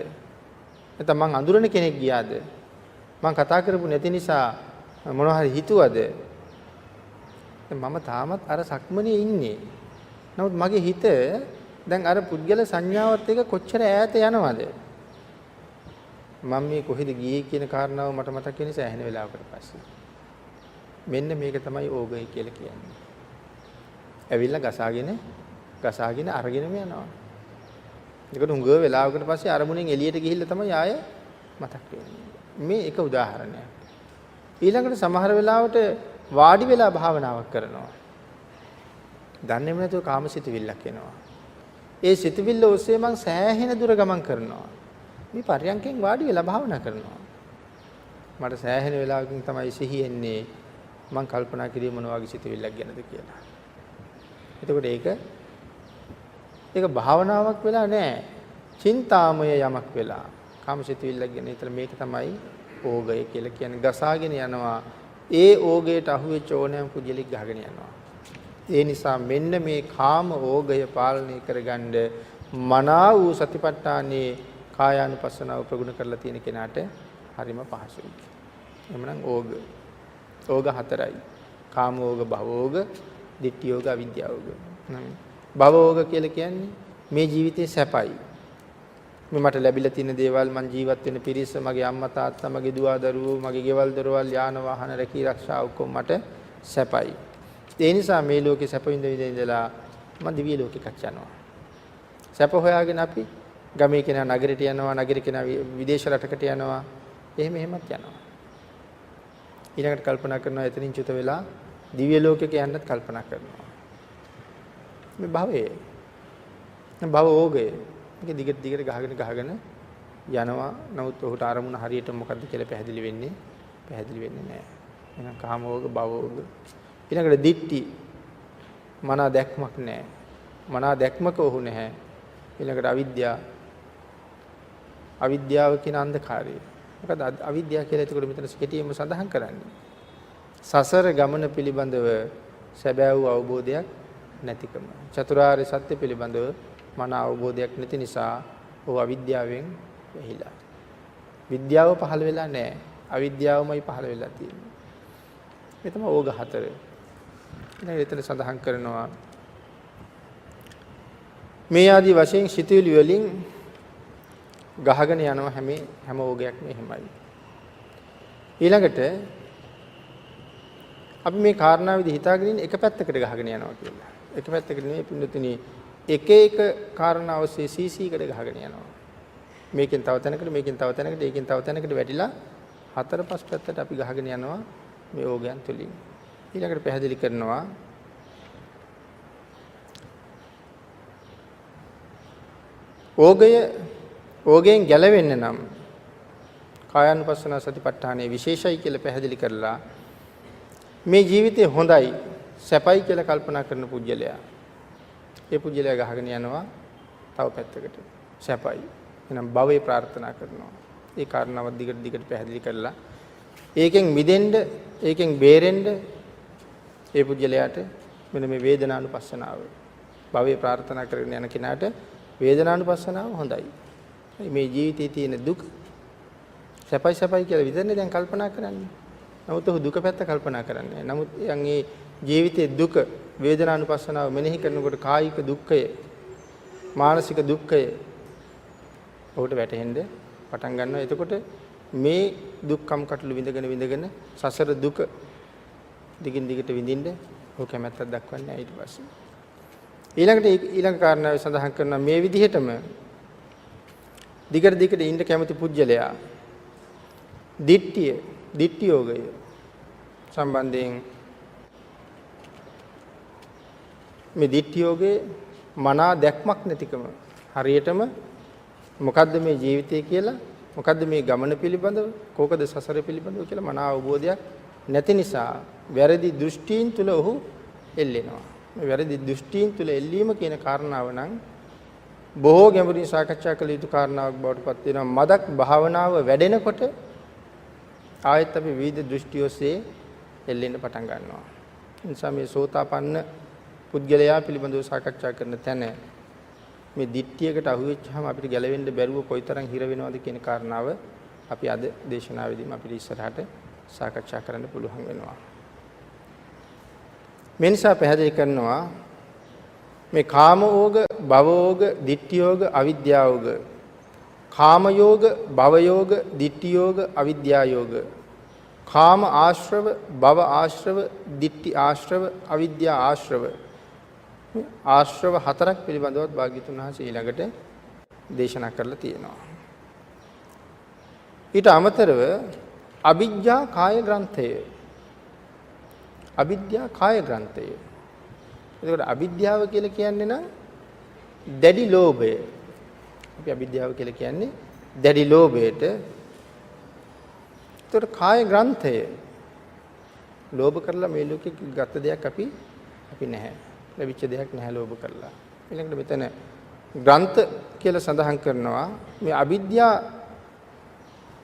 නැත්නම් මං අඳුරන කෙනෙක් ගියාද? මං කතා කරපු නැති නිසා මොනවා හරි හිතුවද? මම තාමත් අර සක්මනේ ඉන්නේ. නමුත් මගේ හිත දැන් අර පුද්ගල සංඥාවත් එක්ක කොච්චර ඈත යනවද? මම මේ කොහෙද ගියේ කියන කාරණාව මට මතක් වෙන නිසා ඇහෙන වෙලාවකට පස්සේ. මෙන්න මේක තමයි ඕගය කියලා කියන්නේ. ඇවිල්ලා ගසාගෙන අරගෙනම යනවා. ඒකට උඟ වෙලාවකට පස්සේ අරමුණෙන් එළියට ගිහිල්ලා තමයි ආය මතක් වෙන්නේ. මේ එක උදාහරණයක්. ඊළඟට සමහර වෙලාවට වාඩි වෙලා භාවනාවක් කරනවා. දන්නේම නැතුව කාමසිතවිල්ලක් එනවා. ඒ සිතවිල්ල ඔස්සේ මං සෑහෙන දුර ගමන් කරනවා. මේ පර්යංකෙන් වාඩි වෙලා භාවනා කරනවා. මට සෑහෙන වෙලාවකින් තමයි සිහි එන්නේ මං කල්පනා කිරීම මොන වගේ සිතවිල්ලක් ගැනද කියලා. එතකොට ඒක භාවනාවක් වෙලා නැහැ. චින්තාමය යමක් වෙලා. කාමසිතවිල්ලක් ගැන හිතලා මේක තමයි ඕගය කියලා කියන්නේ. ගසාගෙන යනවා. ඒ ඕගයට අහුවෙච්ච ඕනෑම කුජලික් ගහගෙන යනවා. ඒ නිසා මෙන්න මේ කාම ඕගය පාලනය කරගන්න මනා වූ සතිපට්ඨානයේ කායානුපස්සනාව ප්‍රගුණ කරලා තියෙන කෙනාට හරිම පහසුයි. එhmenan ඕග හතරයි. කාම ඕග, භව ඕග, ditthi ඕග, අවිද්‍යා ඕග. භව ඕග කියලා කියන්නේ මේ ජීවිතේ සැපයි. මේ මට ලැබිලා තියෙන දේවල්, මං ජීවත් වෙන පිරිස, මගේ අම්මා තාත්තා, මගේ දුව දරුවෝ, මගේ ගෙවල් දොරවල්, යාන වාහන, රැකී ආරක්ෂා ඔක්කොම මට සැපයි. ඒ නිසා මේ ලෝකේ සැප විඳ ඉඳලා මම දිව්‍ය ලෝකෙකට යනවා. සැප හොයාගෙන අපි ගමේ කෙනා නගරයට යනවා, නගරේ කෙනා විදේශ රටකට යනවා. එහෙමත් යනවා. ඊළඟට කල්පනා කරනවා එතනින් චුත වෙලා දිව්‍ය ලෝකෙක යන්නත් කල්පනා කරනවා. මේ භවයේ. භව ඕගය. මේක දිගට ගහගෙන යනවා. නමුත් ඔහුට අරමුණ හරියට මොකද්ද කියලා පැහැදිලි වෙන්නේ නැහැ. එහෙනම් කාම ඕග, භව ඕග. ඊළඟට දිට්ටි මනා දැක්මක් නැහැ. මනා දැක්මක ඔහු නැහැ. ඊළඟට අවිද්‍යාව කියන අන්ධකාරය. මොකද අවිද්‍යාව කියලා එතකොට මෙතන කෙටියෙන්ම සඳහන් කරන්නේ. සසර ගමන පිළිබඳව සැබෑ වූ අවබෝධයක් නැතිකම. චතුරාර්ය සත්‍ය පිළිබඳව මන අවබෝධයක් නැති නිසා ඔහු අවිද්‍යාවෙන් වැහිලා. විද්‍යාව පහළ වෙලා නැහැ. අවිද්‍යාවමයි පහළ වෙලා තියෙන්නේ. මේ තමයි ඕග හතර. එතන සඳහන් කරනවා මේ ආදී වශයෙන් සිතුවිලි වලින් ගහගෙන යනවා හැම ඕගයක්ම එහෙමයි. ඊළඟට අපි මේ කාරණා විදිහ හිතාගෙන ඉන්නේ එක පැත්තකට ගහගෙන යනවා කියලා. එක පැත්තකට නෙවෙයි පින්නතුනි එක එක කාරණා ඔස්සේ සීසීකට ගහගෙන යනවා. මේකෙන් තව තැනකට, මේකෙන් තව තැනකට, ඒකෙන් තව තැනකට වැටිලා හතර පහ පැත්තට අපි ගහගෙන යනවා මේ ඕගයන් තුලින්. ඊළඟට පැහැදිලි කරනවා ඕගයෙන් ගැලවෙන්න නම් කායානුපස්සන සතිපට්ඨානයේ විශේෂයි කියලා පැහැදිලි කරලා මේ ජීවිතේ හොඳයි සැපයි කියලා කල්පනා කරන පුජ්‍යලයා ඒ පුජ්‍යලයා ගහගෙන යනවා තව පැත්තකට සැපයි එහෙනම් භවයේ ප්‍රාර්ථනා කරනවා ඒ කාරණාව දිගට පැහැදිලි කරලා ඒකෙන් මිදෙන්න ඒකෙන් බේරෙන්න ඒ පුජ්‍යලයාට මෙන්න මේ වේදනානුපස්සනාව භවයේ ප්‍රාර්ථනා කරගෙන යන කෙනාට වේදනානුපස්සනාව හොඳයි මේ ජීවිතයේ තියෙන දුක සැපයි කියලා විතරනේ දැන් කල්පනා කරන්නේ. නමුත් ඔහු දුක පැත්ත කල්පනා කරන්නේ. නමුත් යන්ගේ ජීවිතයේ දුක වේදනානුපස්සනාව මෙනෙහි කරනකොට කායික දුක්ඛය, මානසික දුක්ඛය ඔහුට වැටහෙන්න පටන් ගන්නවා. එතකොට මේ දුක්ඛම් කටළු විඳගෙන සසර දුක දිගින් දිගට විඳින්න ඔහු කැමැත්තක් දක්වන්නේ ඊට පස්සේ. ඊළඟ කාරණාව සඳහන් කරනවා මේ විදිහටම දිගට ඉන්න කැමති පුජ්‍යලයා දිට්ඨි යෝගය සම්බන්ධයෙන් මේ දිට්ඨි යෝගේ මනා දැක්මක් නැතිකම හරියටම මොකද්ද මේ ජීවිතය කියලා මොකද්ද මේ ගමන පිළිබඳව කෝකද සසර පිළිබඳව කියලා මනා අවබෝධයක් නැති නිසා වැරදි දෘෂ්ටීන් තුල ඔහු එල්ලෙනවා. මේ වැරදි දෘෂ්ටීන් තුල එල්ලීම කියන කාරණාව නම් බොහෝ ගැඹුරින් සාකච්ඡා කළ යුතු කාරණාවක් බවට පත් වෙනවා. මදක් භාවනාව වැඩෙනකොට ආයත් අපි විවිධ දෘෂ්ටි ඔස්සේ එල්ලෙන්න පටන් ගන්නවා. ඒ නිසා මේ සෝතාපන්න පුද්ගලයා පිළිබඳව සාකච්ඡා කරන තැන මේ දිට්ඨියකට අහු වෙච්චාම අපිට ගැලවෙන්න බැරුව කොයිතරම් හිර වෙනවද කියන කාරණාව අපි අද දේශනාවේදීම අපිට ඉස්සරහට සාකච්ඡා කරන්න පුළුවන් වෙනවා. මේ නිසා පැහැදිලි කරනවා මේ කාමෝග, භවෝග, ditthියෝග, අවිද්‍යාවෝග. කාමයෝග, භවයෝග, ditthියෝග, අවිද්‍යායෝග. කාම ආශ්‍රව, භව ආශ්‍රව, ditthි ආශ්‍රව, අවිද්‍යා ආශ්‍රව. ආශ්‍රව හතරක් පිළිබඳවත් භාග්‍යතුන් වහන්සේ ඊළඟට දේශනා කරලා තියෙනවා. ඊට අමතරව අවිද්‍යා කාය ග්‍රන්ථය. අවිද්‍යා කාය ග්‍රන්ථය. එතකොට අවිද්‍යාව කියලා කියන්නේ නම් දැඩි ලෝභය. අපි අවිද්‍යාව කියලා කියන්නේ දැඩි ලෝභයට. එතකොට කාය ග්‍රන්ථය. ලෝභ කරලා මේ ලෝකෙ ගත දෙයක් අපි නැහැ. ලැබිච්ච දෙයක් නැහැ ලෝභ කරලා. ඊළඟට මෙතන ග්‍රන්ථ කියලා සඳහන් කරනවා මේ අවිද්‍යාව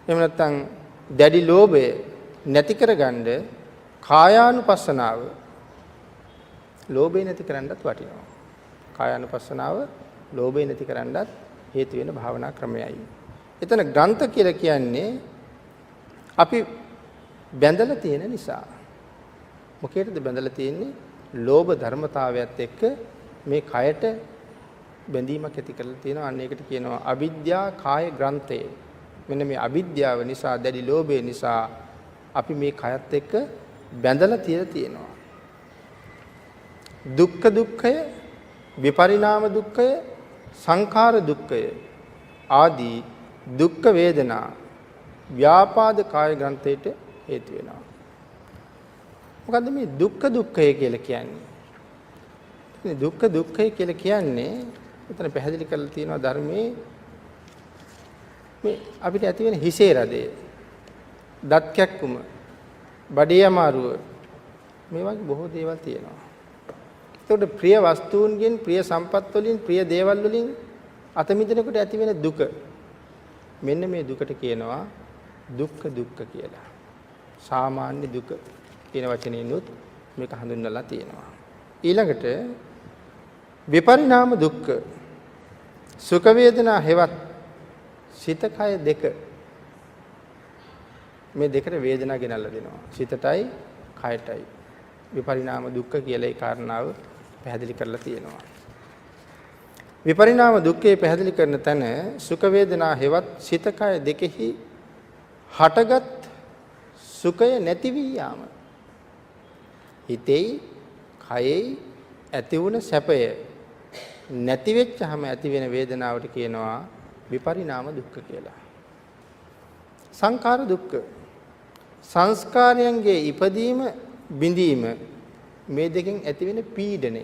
එහෙම නැත්නම් දැඩි ලෝභය නැති කරගන්න කායානුපස්සනාව ලෝභය නැති කරන්නත් වටිනවා. කායානුපස්සනාව ලෝභය නැති කරන්නත් හේතු වෙන භාවනා ක්‍රමයයි. එතන ග්‍රන්ථ කියලා කියන්නේ අපි බැඳලා තියෙන නිසා. මොකේද බැඳලා තියෙන්නේ? ලෝභ ධර්මතාවයත් එක්ක මේ කයට බැඳීමක් ඇති කරලා තියෙනවා. අන්න ඒකට කියනවා අවිද්‍යා කාය ග්‍රන්ථය. මෙන්න මේ අවිද්‍යාව නිසා දැඩි ලෝභය නිසා අපි මේ කයත් එක්ක බැඳලා තියෙනවා. දුක්ඛ දුක්ඛය, විපරිණාම දුක්ඛය, සංඛාර දුක්ඛය ආදී දුක්ඛ වේදනා ව්‍යාපාද කාය ග්‍රන්ථයට හේතු වෙනවා. මොකද්ද මේ දුක්ඛ දුක්ඛය කියලා කියන්නේ? මේ දුක්ඛ දුක්ඛය කියලා කියන්නේ එතන පැහැදිලි කරලා තියෙනවා ධර්මයේ මේ අපිට ඇති වෙන හිසේ රදය, දත් කැක්කුම, බඩේ අමාරුව මේ වගේ බොහෝ දේවල් තියෙනවා. එතකොට ප්‍රිය වස්තුන්ගෙන්, ප්‍රිය සම්පත් වලින්, ප්‍රිය දේවල් වලින් අත මිදෙනකොට ඇති වෙන දුක. මෙන්න මේ දුකට කියනවා දුක්ඛ දුක්ඛ කියලා. සාමාන්‍ය දුක කියන වචනේනොත් මේක හඳුන්වලා තියෙනවා. ඊළඟට විපරිණාම දුක්ඛ. සුඛ වේදනා හේවත් සිත කය දෙක. මේ දෙකට වේදනා ගෙනල්ලා දෙනවා. සිතටයි කයටයි. විපරිණාම දුක්ඛ කියලා ඒ කාරණාව පැහැදිලි කරලා තියෙනවා. විපරිණාම දුක්ඛේ පැහැදිලි කරන තැන සුඛ වේදනා හේවත් සිත කය දෙකෙහි හටගත් සුඛය නැති වී යාම. හිතෙයි කයෙයි ඇති වුණ සැපය නැති වෙච්චාම ඇති වෙන වේදනාවට කියනවා විපරිණාම දුක්ඛ කියලා. සංඛාර දුක්ඛ. සංස්කාරයන්ගේ ඉපදීම බිඳීම මේ දෙකෙන් ඇති වෙන පීඩනය.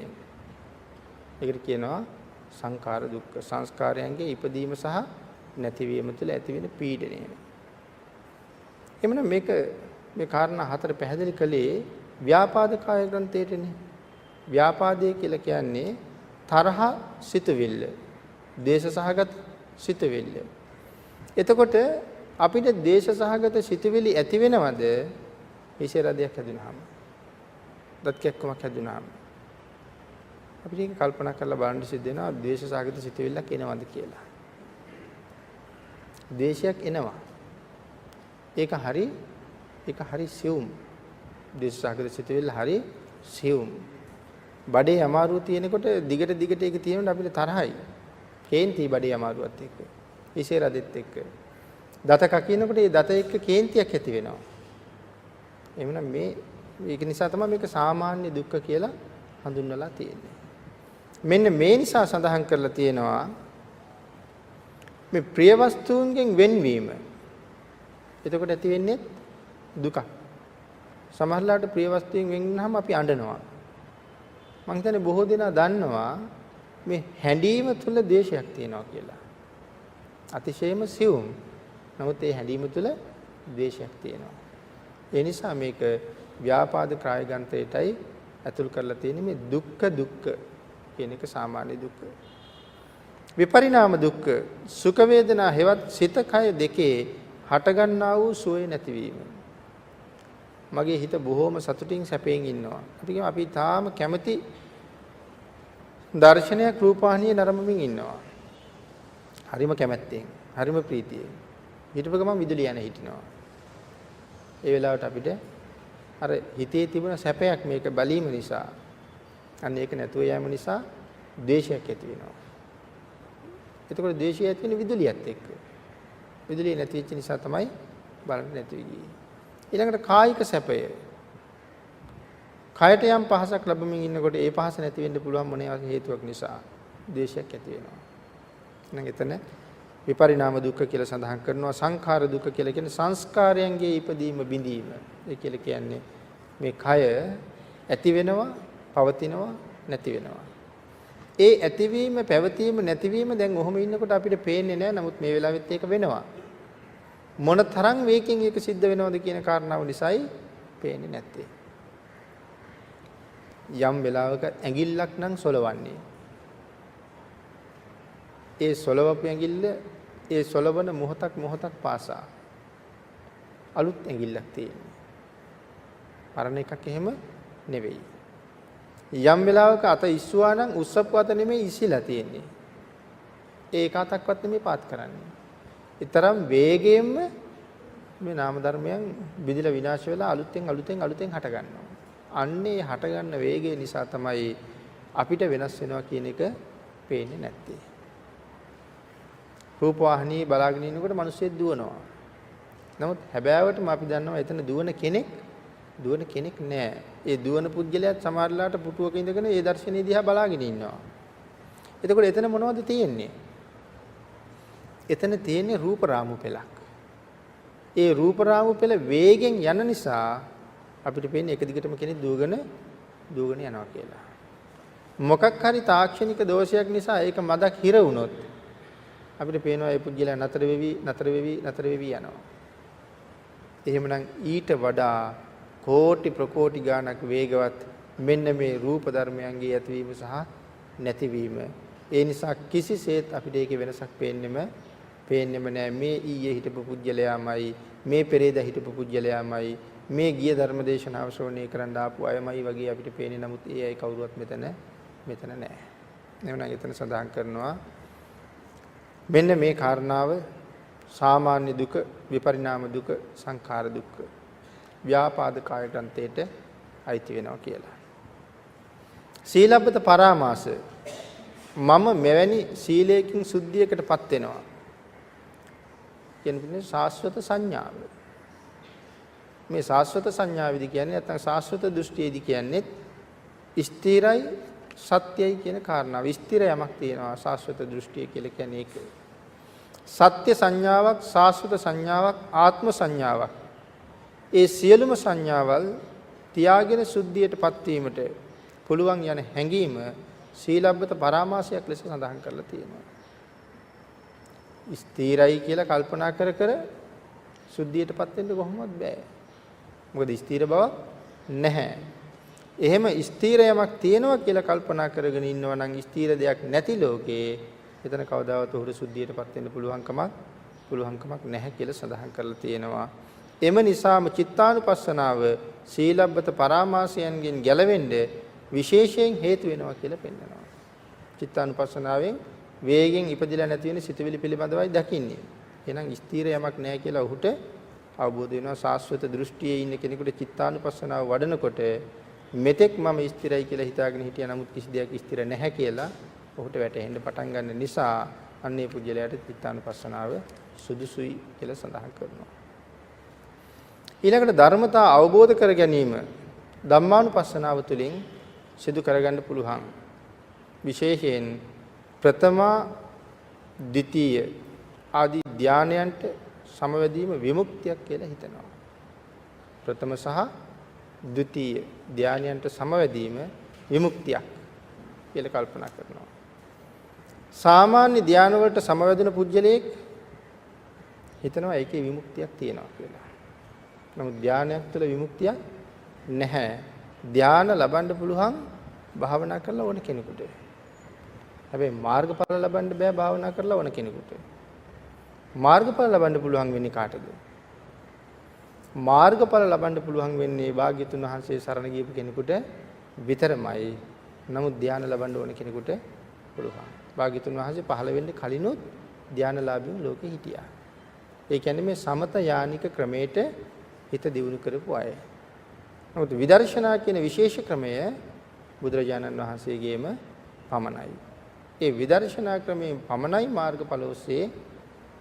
ඒකට කියනවා සංඛාර දුක්ඛ. සංස්කාරයන්ගේ ඉපදීම සහ නැතිවීම තුළ ඇති වෙන පීඩනය. එhmenan මේ කාරණා හතර පැහැදිලි කළේ ව්‍යාපාද කාය ග්‍රන්ථයේනේ. ව්‍යාපාදය කියලා කියන්නේ තරහ සිතවිල්ල, දේශ සහගත සිතවිල්ල. එතකොට අපිට දේශ සහගත සිතවිලි ඇති වෙනවද? විශේෂ හැදුනහම, දත් කැක්කමක් හැදුනහම අපිට ඒක කල්පනා කරලා බලන්න සිද්ධ වෙනවා දේශ සහගත සිතවිල්ලක් එනවද කියලා. දේශයක් එනවා. ඒක හරි සියුම්. දේශ සහගත සිතවිල්ල හරි සියුම්. බඩේ අමාරුව තියෙනකොට දිගට ඒක තියෙනකොට අපිට තරහයි. කේන්ති බඩේ අමාරුවත් එක්ක. විශේෂ එක්ක. දත කකිනකොට ඒ දත එක්ක කේන්තියක් ඇති වෙනවා. එhmenan මේක නිසා තමයි මේක සාමාන්‍ය දුක්ඛ කියලා හඳුන්වලා තියෙන්නේ. මෙන්න මේ නිසා සඳහන් කරලා තියෙනවා මේ ප්‍රිය වස්තුන්ගෙන් වෙන්වීම. එතකොට ඇති වෙන්නේ දුක. සමහරලාට ප්‍රිය වස්තුවෙන් වෙන් වුනහම අපි අඬනවා. මං හිතන්නේ බොහෝ දෙනා දන්නවා මේ හැඬීම තුල දේශයක් තියෙනවා කියලා. අතිශයම සියුම්. නමුත් ඒ හැඬීම තුල දේශයක් තියෙනවා. ඒ නිසා මේක ව්‍යාපාද කාය ග්‍රන්ථයටයි ඇතුල් කරලා තියෙන්නේ මේ දුක්ඛ කියන එක සාමාන්‍ය දුක්ඛ. විපරිණාම දුක්ඛ සුඛ වේදනා හේවත් සිත කය දෙකේ හටගන්නා වූ සුවේ නැතිවීම. මගේ හිත බොහොම සතුටින් සැපයෙන් ඉන්නවා. අපි තාම කැමති දර්ශනයක් රූපවාහිනියේ නරඹමින් ඉන්නවා. හරිම කැමැත්තෙන්, හරිම ප්‍රීතියෙන්. හිතපු ගමන් විදුලිය යන හිටිනවා. ඒ වෙලාවට අපිට අර හිතේ තිබුණ සැපයක් මේක බැලීම නිසා, අන්න ඒක නැතුව යෑම නිසා ද්වේෂයක් ඇති වෙනවා. එතකොට ද්වේෂය ඇති වෙන්නේ විදුලියත් එක්ක. විදුලිය නැති වෙච්ච නිසා තමයි බලන්න නැති වෙන්නේ. ඊළඟට කායික සැපය. කයට යම් පහසක් ලැබෙමින් ඉන්නකොට ඒ පහස නැති වෙන්න පුළුවන් මොනවා හේතුවක් නිසා ද්වේෂයක් ඇති වෙනවා. එහෙනම් එතන විපරිණාම දුක්ඛ කියලා සඳහන් කරනවා. සංඛාර දුක්ඛ කියලා කියන්නේ සංස්කාරයන්ගේ ඉපදීම බිඳීම. ඒ කියලා කියන්නේ මේ කය ඇති වෙනවා, පවතිනවා, නැති වෙනවා. ඒ ඇතිවීම, පැවතීම, නැතිවීම දැන් ඔහොම ඉන්නකොට අපිට පේන්නේ නැහැ. නමුත් මේ වෙලාවෙත් ඒක වෙනවා. මොන තරම් වේගකින් ඒක සිද්ධ වෙනවද කියන කාරණාව නිසායි පේන්නේ නැත්තේ. යම් වෙලාවක ඇඟිල්ලක් නම් සොලවන්නේ. ඒ සොලවපු ඇඟිල්ල ඒ සොලවන මොහොතක් පාසා අලුත් ඇඟිල්ලක් තියෙනවා. පරණ එකක් එහෙම නෙවෙයි. යම් වෙලාවක අත ඉස්සුවා නම් උස්සපු අත නෙමෙයි ඉසිලා තියෙන්නේ. ඒක අතක්වත් නෙමෙයි පාත් කරන්නේ. ඊතරම් වේගයෙන්ම මේ නාම ධර්මයන් විදිලා විනාශ වෙලා අලුතෙන් හට ගන්නවා. අන්නේ හට ගන්න වේගය නිසා තමයි අපිට වෙනස් වෙනවා කියන එක පේන්නේ නැත්තේ. රූපවාහිනිය බලාගෙන ඉන්නකොට මිනිස්සු දුවනවා. නමුත් හැබෑවටම අපි දන්නවා එතන දුවන කෙනෙක් නෑ. ඒ දුවන පුද්ගලයාත් සමහරලාට පුටුවක ඉඳගෙන ඒ දර්ශනීය දිහා බලාගෙන ඉන්නවා. එතකොට එතන මොනවද තියෙන්නේ? එතන තියෙන්නේ රූප රාමු පෙළක්. ඒ රූප රාමු පෙළ වේගෙන් යන නිසා අපිට පේන්නේ එක දිගටම කෙනෙක් දුවගෙන යනවා කියලා. මොකක් හරි තාක්ෂණික දෝෂයක් නිසා ඒක මදක් හිර වුණොත් අපිට පේනවා ඒ පුද්ගලයා නතර වෙවි යනවා. එහෙමනම් ඊට වඩා කෝටි ප්‍රකෝටි ගාණක් වේගවත් මෙන්න මේ රූප ධර්මයන්ගේ ඇතිවීම සහ නැතිවීම. ඒ නිසා කිසිසේත් අපිට ඒකේ වෙනසක් පේන්නෙම නෑ. මේ ඊයේ හිටපු පුජ්‍යලයාමයි, මේ පෙරේදා හිටපු පුජ්‍යලයාමයි, මේ ගිය ධර්මදේශනාව ශ්‍රවණය කරන්න ආපු අයමයි වගේ අපිට පේන්නේ. නමුත් ඒ අය කවුරුවත් මෙතන නෑ. එහෙනම් එතන සඳහන් කරනවා මෙන්න මේ කාරණාව සාමාන්‍ය දුක, විපරිණාම දුක, සංඛාර දුක්ඛ, ව්‍යාපාද කාය ග්‍රන්ථයට අයිති වෙනවා කියලා. සීලබ්බත පරාමාස මම මෙවැනි සීලයකින් සුද්ධියකටපත් වෙනවා කියන්නේ සාස්වත සංඥාව. මේ සාස්වත සංඥාවේදී කියන්නේ නැත්නම් සාස්වත දෘෂ්ටියේදී කියන්නේ ස්ථිරයි, සත්‍යයි කියන කාරණාව. ස්ථිර යමක් තියෙනවා සාස්වත දෘෂ්ටිය කියලා කියන්නේ ඒක. සත්‍ය සංඥාවක්, සාස්වත සංඥාවක්, ආත්ම සංඥාවක්. ඒ සියලුම සංඥාවල් තියාගෙන සුද්ධියටපත් වීමට පුළුවන් යන හැඟීම සීලබ්බත පරාමාසයක් ලෙස සඳහන් කරලා තියෙනවා. ස්ථිරයි කියලා කල්පනා කර කර සුද්ධියටපත් වෙන්න කොහොමවත් බෑ. මොකද ස්ථිර බව නැහැ. එහෙම ස්ථිර යමක් තියෙනවා කියලා කල්පනා කරගෙන ඉන්නවා නම් ස්ථිර දෙයක් නැති ලෝකේ එතන කවදාවත් උහුරු සුද්ධියටපත් වෙන්න පුළුවන්කමක් නැහැ කියලා සඳහන් කරලා තියෙනවා. එම නිසාම චිත්තානුපස්සනාව සීලබ්බත පරාමාසයන්ගෙන් ගැලවෙන්න විශේෂයෙන් හේතු වෙනවා කියලා පෙන්නනවා. චිත්තානුපස්සනාවෙන් වේගෙන් ඉපදිලා නැති වෙන සිතුවිලි පිළිබඳවයි දකින්නේ. එහෙනම් ස්ථිර යමක් නැහැ කියලා ඔහුට අවබෝධ වෙනවා. සාස්වත දෘෂ්ටියේ ඉන්න කෙනෙකුට චිත්තානුපස්සනාව වඩනකොට මෙතෙක් මම ස්ථිරයි කියලා හිතාගෙන හිටියා නමුත් කිසි දෙයක් ස්ථිර නැහැ කියලා ඔහුට වැටහෙන්න පටන් ගන්න නිසා අන්නේ පුජ්‍යලයට චිත්තානුපස්සනාව සුදුසුයි කියලා සඳහන් කරනවා. ඊළඟට ධර්මතා අවබෝධ කර ගැනීම ධම්මානුපස්සනාව තුළින් සිදු කරගන්න පුළුවන්. විශේෂයෙන් ප්‍රථම, ද්විතීය ආදී ධානයන්ට සමවැදීම විමුක්තියක් කියලා හිතනවා. ප්‍රථම සහ ද්විතීය ධානයන්ට සමවැදීම විමුක්තියක් කියලා කල්පනා කරනවා. සාමාන්‍ය ධාන වලට සමවැදුණු පුජ්‍යලයක් හිතනවා ඒකේ විමුක්තියක් තියෙනවා කියලා. නමුත් ධානයක් තුළ විමුක්තියක් නැහැ. ධාන ලබන්න පුළුවන් භාවනා කරලා ඕන කෙනෙකුට. හැබැයි මාර්ගඵල ලබන්න බෑ භාවනා කරලා ඕන කෙනෙකුට. මාර්ගඵල ලබන්න පුළුවන් වෙන්නේ කාටද? මාර්ගඵල ලබන්න පුළුවන් වෙන්නේ භාග්‍යතුන් වහන්සේ සරණ ගියපු කෙනෙකුට විතරමයි. නමුත් ධාන ලබන්න ඕන කෙනෙකුට පුළුවන්. භාග්‍යතුන් වහන්සේ පහළ වෙන්න කලිනුත් ධානලාභීන් ලෝකෙ හිටියා. ඒ කියන්නේ මේ සමත යානික ක්‍රමයට හිත දියුණු කරපු අය. නමුත් විදර්ශනා කියන විශේෂ ක්‍රමය බුදුරජාණන් වහන්සේගේම පමණයි. ඒ විදර්ශනා ක්‍රමයෙන් පමණයි මාර්ගඵල ඔස්සේ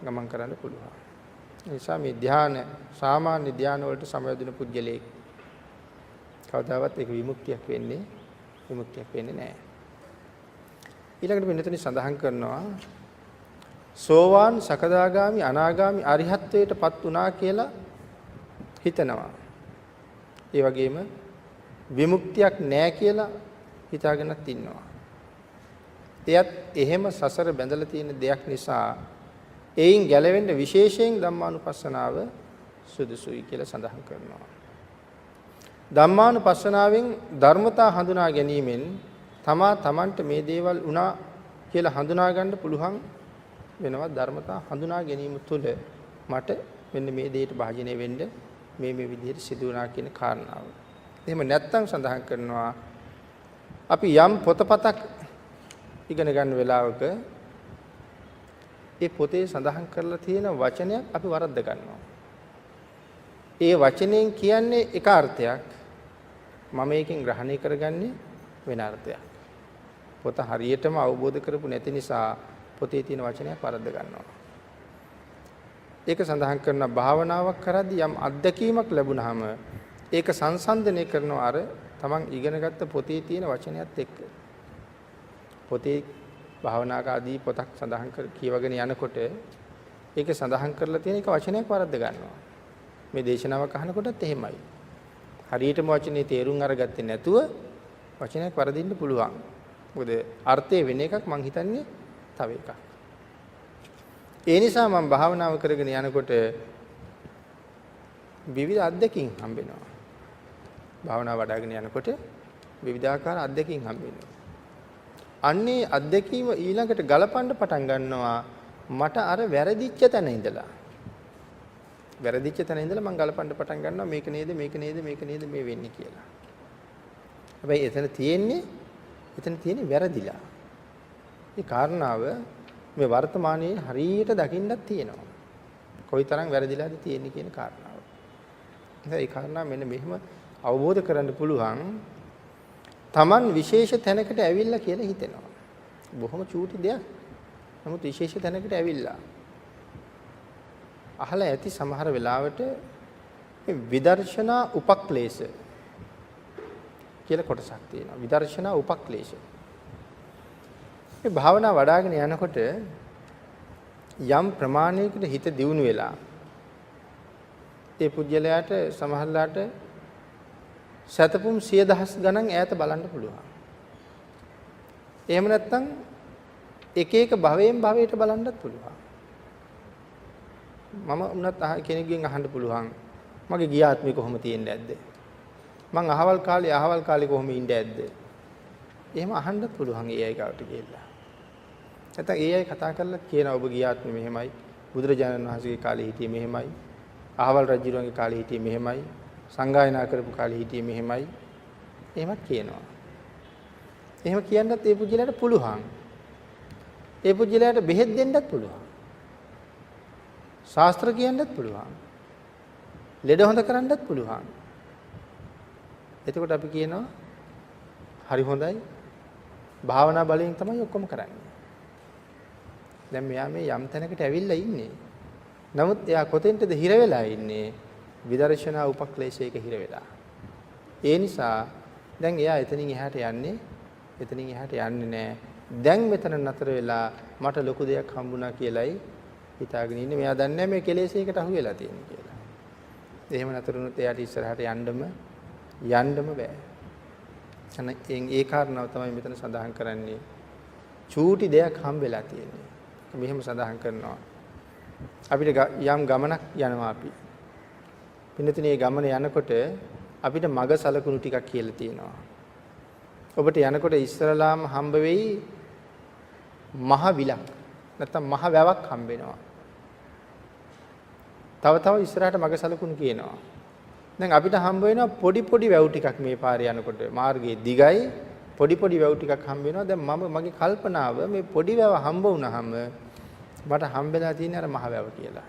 ගමන් කරන්න පුළුවන්. ඒ නිසා මේ ධාන සාමාන්‍ය ධාන වලට සමවැදුණු පුද්ගලයෙක් කවදාවත් ඒක විමුක්තියක් වෙන්නේ නැහැ. ඊළඟට වෙනතනි සඳහන් කරනවා සෝවාන් සකදාගාමි අනාගාමි අරිහත්ත්වයටපත් වුණා කියලා හිතනවා. ඒ වගේම විමුක්තියක් නැහැ කියලා හිතාගෙනත් ඉන්නවා. එයත් එහෙම සසර බැඳලා තියෙන දෙයක් නිසා එයින් ගැලවෙන්න විශේෂයෙන් ධම්මානුපස්සනාව සුදුසුයි කියලා සඳහන් කරනවා. ධම්මානුපස්සනාවෙන් ධර්මතා හඳුනා ගැනීමෙන් තමන්ට මේ දේවල් වුණා කියලා හඳුනා ගන්න පුළුවන් වෙනවා. ධර්මතා හඳුනා ගැනීම තුළ මට මෙන්න මේ දෙයට භාජනය වෙන්න මේ විදිහට සිදු වුණා කියන කාරණාව. එහෙම නැත්නම් සඳහන් කරනවා අපි යම් පොතපතක් ඉගෙන ගන්න වෙලාවක ඒ පොතේ සඳහන් කරලා තියෙන වචනයක් අපි වරද්ද ගන්නවා. ඒ වචනයෙන් කියන්නේ එක අර්ථයක්. මම ඒකෙන් ග්‍රහණය කරගන්නේ වෙන අර්ථයක්. පොත හරියටම අවබෝධ කරපු නැති නිසා පොතේ තියෙන වචනයක් වරද්ද ගන්නවා. ඒක සඳහන් කරන භාවනාවක් කරද්දී යම් අත්දැකීමක් ලැබුණාම ඒක සංසන්දනය කරනවා අර තමන් ඉගෙනගත්ත පොතේ තියෙන වචනයත් එක්ක. පොතේ භාවනාකාදී පොතක් සඳහන් කර කියවගෙන යනකොට ඒක සඳහන් කරලා තියෙන එක වචනයක් වරද්ද ගන්නවා. මේ දේශනාවක් අහනකොටත් එහෙමයි. හරියටම වචනේ තේරුම් අරගත්තේ නැතුව වචනයක් වරදින්න පුළුවන්. මොකද අර්ථය වෙන එකක් මං හිතන්නේ තව එකක්. ඒ නිසා මම භාවනාව කරගෙන යනකොට විවිධ අත්දැකීම් හම්බෙනවා. භාවනාව වඩ아가ගෙන යනකොට විවිධාකාර අත්දැකීම් හම්බෙනවා. අන්නේ අත්දැකීම ඊළඟට ගලපන්න පටන් ගන්නවා මට අර වැරදිච්ච තැන ඉඳලා. වැරදිච්ච තැන ඉඳලා මම ගලපන්න පටන් ගන්නවා මේක නේද මේ වෙන්නේ කියලා. හැබැයි එතන තියෙන්නේ වැරදිලා. ඒ කාරණාව මේ වර්තමානයේ හරියට දකින්නත් තියෙනවා. කොයිතරම් වැරදිලාද තියෙන්නේ කියන කාරණාව. ඒ කාරණාව මෙන්න මෙහෙම අවබෝධ කරගන්න පුළුවන්. Taman විශේෂ තැනකට ඇවිල්ලා කියලා හිතෙනවා. බොහොම චූටි දෙයක්. නමුත් විශේෂ තැනකට ඇවිල්ලා. අහලා ඇති සමහර වෙලාවට මේ විදර්ශනා උපක්ලේශ කියලා කොටසක් තියෙනවා. විදර්ශනා උපක්ලේශ. මේ භාවනා වඩ아가න යනකොට යම් ප්‍රමාණයකට හිත දියුණු වෙලා ඒ පුජ්‍යලයට සමහරලාට සතපුම් 100,000 ගණන් ඈත බලන්න පුළුවන්. එහෙම නැත්නම් එක එක භවයෙන් භවයට බලන්නත් පුළුවන්. මම උනත් කෙනෙක්ගෙන් අහන්න පුළුවන් මගේ ගිය ආත්මේ කොහොම තියෙන්නේ නැද්ද? මං අහවල් කාලේ කොහොම ඉන්නේ නැද්ද? එහෙම අහන්නත් පුළුවන් ඒ අය ගාවට ගිහිල්ලා. නැත්නම් ඒ අය කතා කරලා කියනවා ඔබ ගිය ආත්මේ මෙහෙමයි, බුදුරජාණන් වහන්සේගේ කාලේ හිටියේ මෙහෙමයි, අහවල් රජුරුවන්ගේ කාලේ හිටියේ මෙහෙමයි, සංගායනා කරපු කාලේ හිටියේ මෙහෙමයි. එහෙමත් කියනවා. එහෙම කියන්නත් ඒ පුජ්‍යලයට පුළුවන්. ඒ පුජ්‍යලයට බෙහෙත් දෙන්නත් පුළුවන්. ශාස්ත්‍ර කියන්නත් පුළුවන්. ලෙඩ හොඳ කරන්නත් පුළුවන්. එතකොට අපි කියනවා හරි හොඳයි. භාවනා බලයෙන් තමයි ඔක්කොම කරන්නේ. දැන් මෙයා මේ යම් තැනකට ඇවිල්ලා ඉන්නේ. නමුත් එයා කොතෙන්ටද හිර වෙලා ඉන්නේ? විදර්ශනා උපක්ලේශයක හිර වෙලා. ඒ නිසා දැන් එයා එතනින් එහාට යන්නේ නැහැ. දැන් මෙතන නතර වෙලා මට ලොකු දෙයක් හම්බුණා කියලයි හිතාගෙන ඉන්නේ. මෙයා දන්නේ නැහැ මේ කෙලෙසයකට අහු වෙලා තියෙන්නේ කියලා. එහෙම නතර වුණොත් එයාට ඉස්සරහට යන්නම බෑ. ඒ කාරණාව තමයි මෙතන සඳහන් කරන්නේ. චූටි දෙයක් හම්බෙලා තියෙන්නේ. මෙහෙම සඳහන් කරනවා. අපිට යම් ගමනක් යනවා අපි. පින්නතුනේ ගමන යනකොට අපිට මග සලකුණු ටිකක් කියලා තියෙනවා. ඔබට යනකොට ඉස්සරලාම හම්බ වෙයි මහ විලක්. නැත්තම් මහ වැවක් හම්බ වෙනවා. තව ඉස්සරහට මග සලකුණු කියනවා. දැන් අපිට හම්බ වෙනවා පොඩි වැව් ටිකක් මේ පාරේ යනකොට. මාර්ගයේ දිගයි පොඩි වැව් ටිකක් හම්බ වෙනවා. දැන් මගේ කල්පනාව මේ පොඩි වැව හම්බ වුණාම මට හම්බෙලා තියෙන අර මහ වැව කියලා.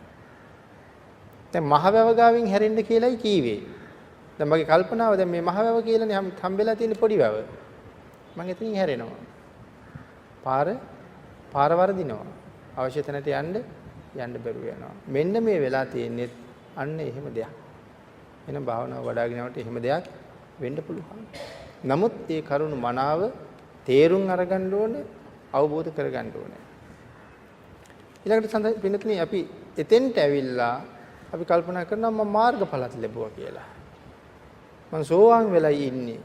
දැන් මහ වැව ගාවින් හැරෙන්න කියලායි කීවේ. දැන් මගේ කල්පනාව දැන් මේ මහ වැව කියලානේ හම්බෙලා තියෙන පොඩි වැව. මම එතනින් හැරෙනවා. පාර වරදිනවා. අවශ්‍ය තැනට යන්න බැරුව යනවා. මෙන්න මේ වෙලා තියෙන්නේ අන්න එහෙම දෙයක්. එහෙනම් භාවනාව වඩ아가ගෙන යනකොට එහෙම දෙයක් වෙන්න පුළුවන්. නමුත් ඒ කරුණ මනාව තේරුම් අරගන්න ඕනේ, අවබෝධ කරගන්න ඕනේ. ඊළඟට පින්නතුනි අපි එතෙන්ට ඇවිල්ලා අපි කල්පනා කරනවා මම මාර්ගඵලත් ලැබුවා කියලා. මම සෝවාන් වෙලා ඉන්නේ.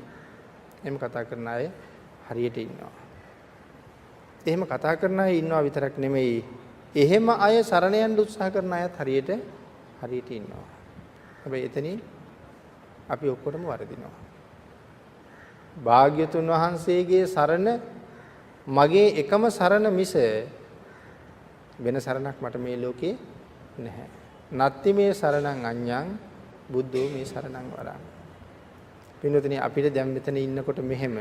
එහෙම කතා කරන අය හරියට ඉන්නවා. එහෙම කතා කරන අය ඉන්නවා විතරක් නෙමෙයි. එහෙම අය සරණ යන්න උත්සාහ කරන අයත් හරියට ඉන්නවා. හැබැයි එතනින් අපි ඔක්කොටම වරදිනවා. භාග්‍යතුන් වහන්සේගේ සරණ මගේ එකම සරණ මිස වෙන සරණක් මට මේ ලෝකේ නැහැ. නත්ති මේ සරණං අඤ්ඤං බුද්ධෝ මේ සරණං වරං. පින්වතුනි අපිට දැන් මෙතන ඉන්නකොට මෙහෙම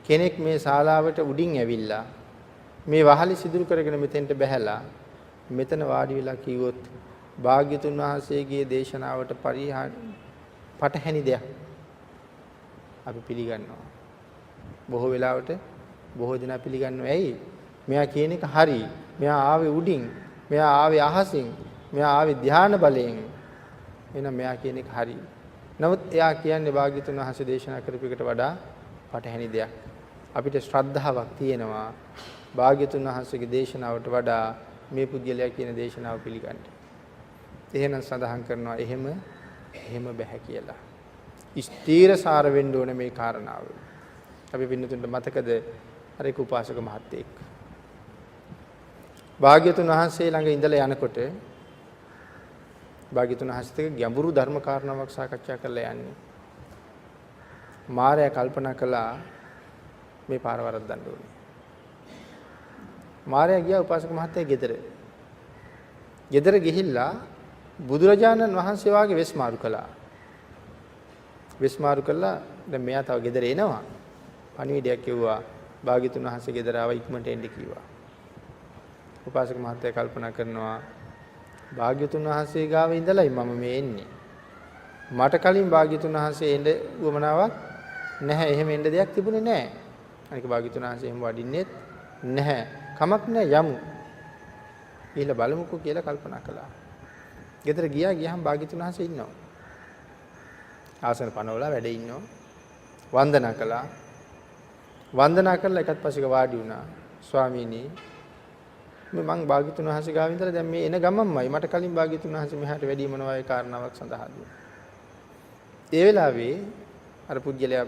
කෙනෙක් මේ ශාලාවට උඩින් ඇවිල්ලා මේ වහලි සිදුරු කරගෙන මෙතෙන්ට බැහැලා මෙතන වාඩි වෙලා කිව්වොත් භාග්‍යතුන් වහන්සේගේ දේශනාවට පටහැනි දෙයක් අපි පිළිගන්නවා. බොහෝ වෙලාවට බොහෝ දෙනා පිළිගන්නවා. ඇයි? මෙයා කියන එක හරි. මෙයා ආවේ උඩින්. මෙයා ආවේ අහසින්. මෙයා ආවේ ධාන බලයෙන්. එහෙනම් මෙයා කියන එක හරි. නමුත් එයා කියන්නේ භාග්‍යතුන් වහන්සේ දේශනා කරපු එකට වඩා පටහැනි දෙයක්. අපිට ශ්‍රද්ධාවක් තියෙනවා. භාග්‍යතුන් වහන්සේගේ දේශනාවට වඩා මේ පුද්ගලයා කියන දේශනාව පිළිගන්න. එහෙනම් සඳහන් කරනවා එහෙම බෑ කියලා. ස්ථීරසාර වෙන්න ඕනේ මේ කාරණාව. අපි පින්නතුන්ට මතකද අර එක උපාසක මහත්තයෙක් භාග්‍යතුන් වහන්සේ ළඟ ඉඳලා යනකොට භාග්‍යතුන් වහන්සේත් එක්ක ගැඹුරු ධර්ම කාරණාවක් සාකච්ඡා කරලා යන්නේ. මාරයා කල්පනා කළා මේ පාර වරද්දන්න ඕනේ. මාරයා ගියා උපාසක මහත්තයා ගෙදර. ගෙදර ගිහිල්ලා බුදුරජාණන් වහන්සේ වාගේ වෙස් මාරු කළා. වෙස් මාරු කළා දැන් මෙයා තව ගෙදර එනවා. පණිවිඩයක් කිව්වා භාග්‍යතුන් වහන්සේ ගෙදර ආවා ඉක්මනට එන්න කිව්වා. උපාසක මහත්තයා කල්පනා කරනවා භාග්‍යතුන් වහන්සේ ගාව ඉඳලායි මම මේ එන්නේ. මට කලින් භාග්‍යතුන් වහන්සේ එන්න උවමනාවක් නැහැ. එහෙම එන්න දෙයක් තිබුණේ නැහැ. අනික භාග්‍යතුන් වහන්සේ එහෙම වඩින්නෙත් නැහැ. කමක් නැහැ යමු. ඊළ බලමුකෝ කියලා කල්පනා කළා. ගෙදර ගියාම භාග්‍යතුන් වහන්සේ ඉන්නවා. ආසන පනවලා වැඩ ඉන්නවා. වන්දනා කළා. වන්දනා කරලා එකත් පස්සෙක වාඩි වුණා. ස්වාමීනි මම භාග්‍යතුන් වහන්සේ ගාව ඉඳලා දැන් මේ එන ගමන්මයි මට කලින් භාග්‍යතුන් වහන්සේ මෙහාට වැඩි මොනවා ඒ කාරණාවක් සඳහා දුන්නා. ඒ වෙලාවේ අර පුජ්‍යලයා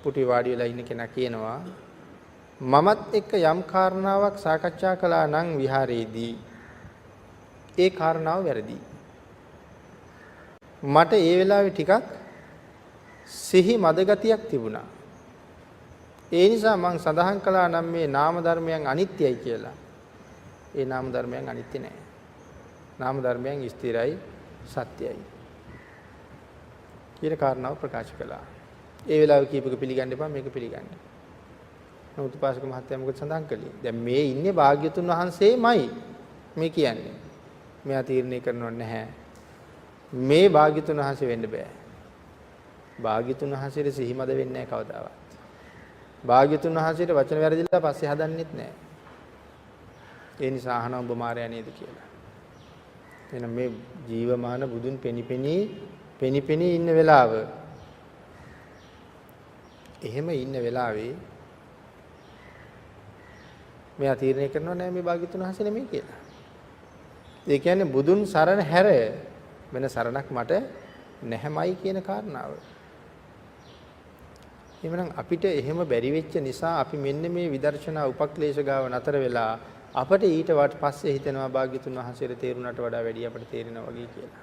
පුටි වාඩි වෙලා ඉන්න කෙනා කියනවා මමත් එක්ක යම් කාරණාවක් සාකච්ඡා කළා නම් විහාරයේදී ඒ කාරණාව වැරදි. මට ඒ වෙලාවේ ටිකක් සිහි මදගතියක් තිබුණා. ඒ නිසා මම සඳහන් කළා නම් මේ නාම ධර්මයන් අනිත්‍යයි කියලා. ඒ නාම ධර්මයන් අනිත්‍ය නෑ. නාම ධර්මයන් ස්ථිරයි සත්‍යයි. කියන කාරණාව ප්‍රකාශ කළා. ඒ වෙලාවේ කීපක පිළිගන්න එපා මේක පිළිගන්න. නමුත් උපාසක මහත්තයා මොකද සඳහන් කළේ? දැන් මේ ඉන්නේ භාග්‍යතුන් වහන්සේමයි මේ කියන්නේ. මෙයා තීරණය කරනව නැහැ. මේ භාග්‍යතුන් වහන්සේ වෙන්න බෑ. භාග්‍යතුන් වහන්සේට සිහිමද වෙන්නේ නැහැ කවදාවත්. භාග්‍යතුන් වහන්සේට වචන වැරදිලා පස්සේ හදන්නෙත් නැහැ. ඒ නිසා අහන ඔබ මාරයා නේද කියලා. එහෙනම් මේ ජීවමාන බුදුන් පෙනිපෙනී ඉන්න වෙලාව. එහෙම ඉන්න වෙලාවේ මෙයා තීරණය කරනවා නෑ මේ භාග්‍යතුන් වහන්සේ නෙමෙයි කියලා. ඒ කියන්නේ බුදුන් සරණ හැර වෙන සරණක් මට නැහැමයි කියන කාරණාව. එhmenan අපිට එහෙම බැරි වෙච්ච නිසා අපි මෙන්න මේ විදර්ශනා උපක්ලේශ ගාව නතර වෙලා අපට ඊට පස්සේ හිතෙනවා භාග්‍යතුන් වහන්සේට තේරුණාට වඩා වැඩි අපට තේරෙනවා වගේ කියලා.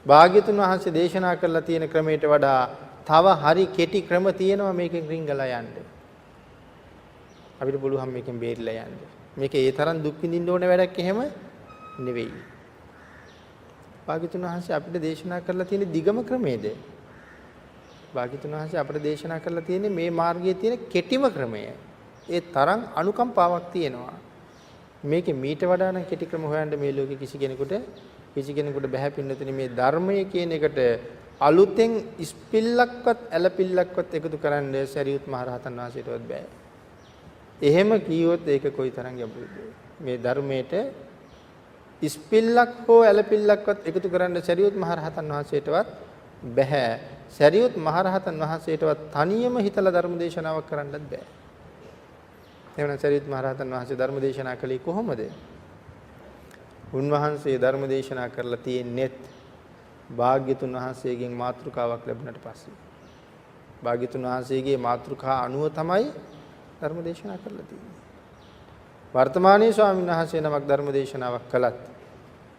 භාග්‍යතුන් වහන්සේ දේශනා කරලා තියෙන ක්‍රමයට වඩා තව හරි කෙටි ක්‍රම තියෙනවා මේකෙන් රිංගලා යන්න. අපිට පුළුවන් මේකෙන් බේරිලා යන්න. මේක ඒ තරම් දුක් විඳින්න ඕන වැඩක් එහෙම නෙවෙයි. භාග්‍යතුන් වහන්සේ අපිට දේශනා කරලා තියෙන දිගම ක්‍රමයේද? භාග්‍යතුන් වහන්සේ අපිට දේශනා කරලා තියෙන්නේ මේ මාර්ගයේ තියෙන කෙටිම ක්‍රමය. ඒ තරම් අනුකම්පාවක් තියෙනවා. මේකේ මීට වඩා නම් කෙටි ක්‍රම හොයන්න මේ ලෝකේ කිසි කෙනෙකුට බෑ පින්නතුනි මේ ධර්මය කියන එකට අලුතෙන් ඉස්පිල්ලක්වත් ඇලපිල්ලක්වත් එකතු කරන්න සරියුත් මහ රහතන් වහන්සේටවත් බෑ. එහෙම කිව්වොත් ඒක කොයිතරම් ගැඹුරුද? මේ ධර්මයට ඉස්පිල්ලක් හෝ ඇලපිල්ලක්වත් එකතු කරන්න සරියුත් මහ රහතන් වහන්සේටවත් බෑ. සරියුත් මහ රහතන් වහන්සේටවත් තනියම හිතලා ධර්ම දේශනාවක් කරන්නත් බෑ. එවනම් සරියුත් මහ රහතන් වහන්සේ ධර්ම දේශනා කළේ කොහොමද? උන්වහන්සේ ධර්ම දේශනා කරලා තියෙන්නේත් භාග්‍යතුන් වහන්සේගෙන් මාතෘකාවක් ලැබුණට පස්සේ. භාග්‍යතුන් වහන්සේගේ මාතෘකා අනුව තමයි ධර්ම දේශනා කරලා තියෙන්නේ. වර්තමානයේ ස්වාමීන් වහන්සේ නමක් ධර්ම දේශනාවක් කළත්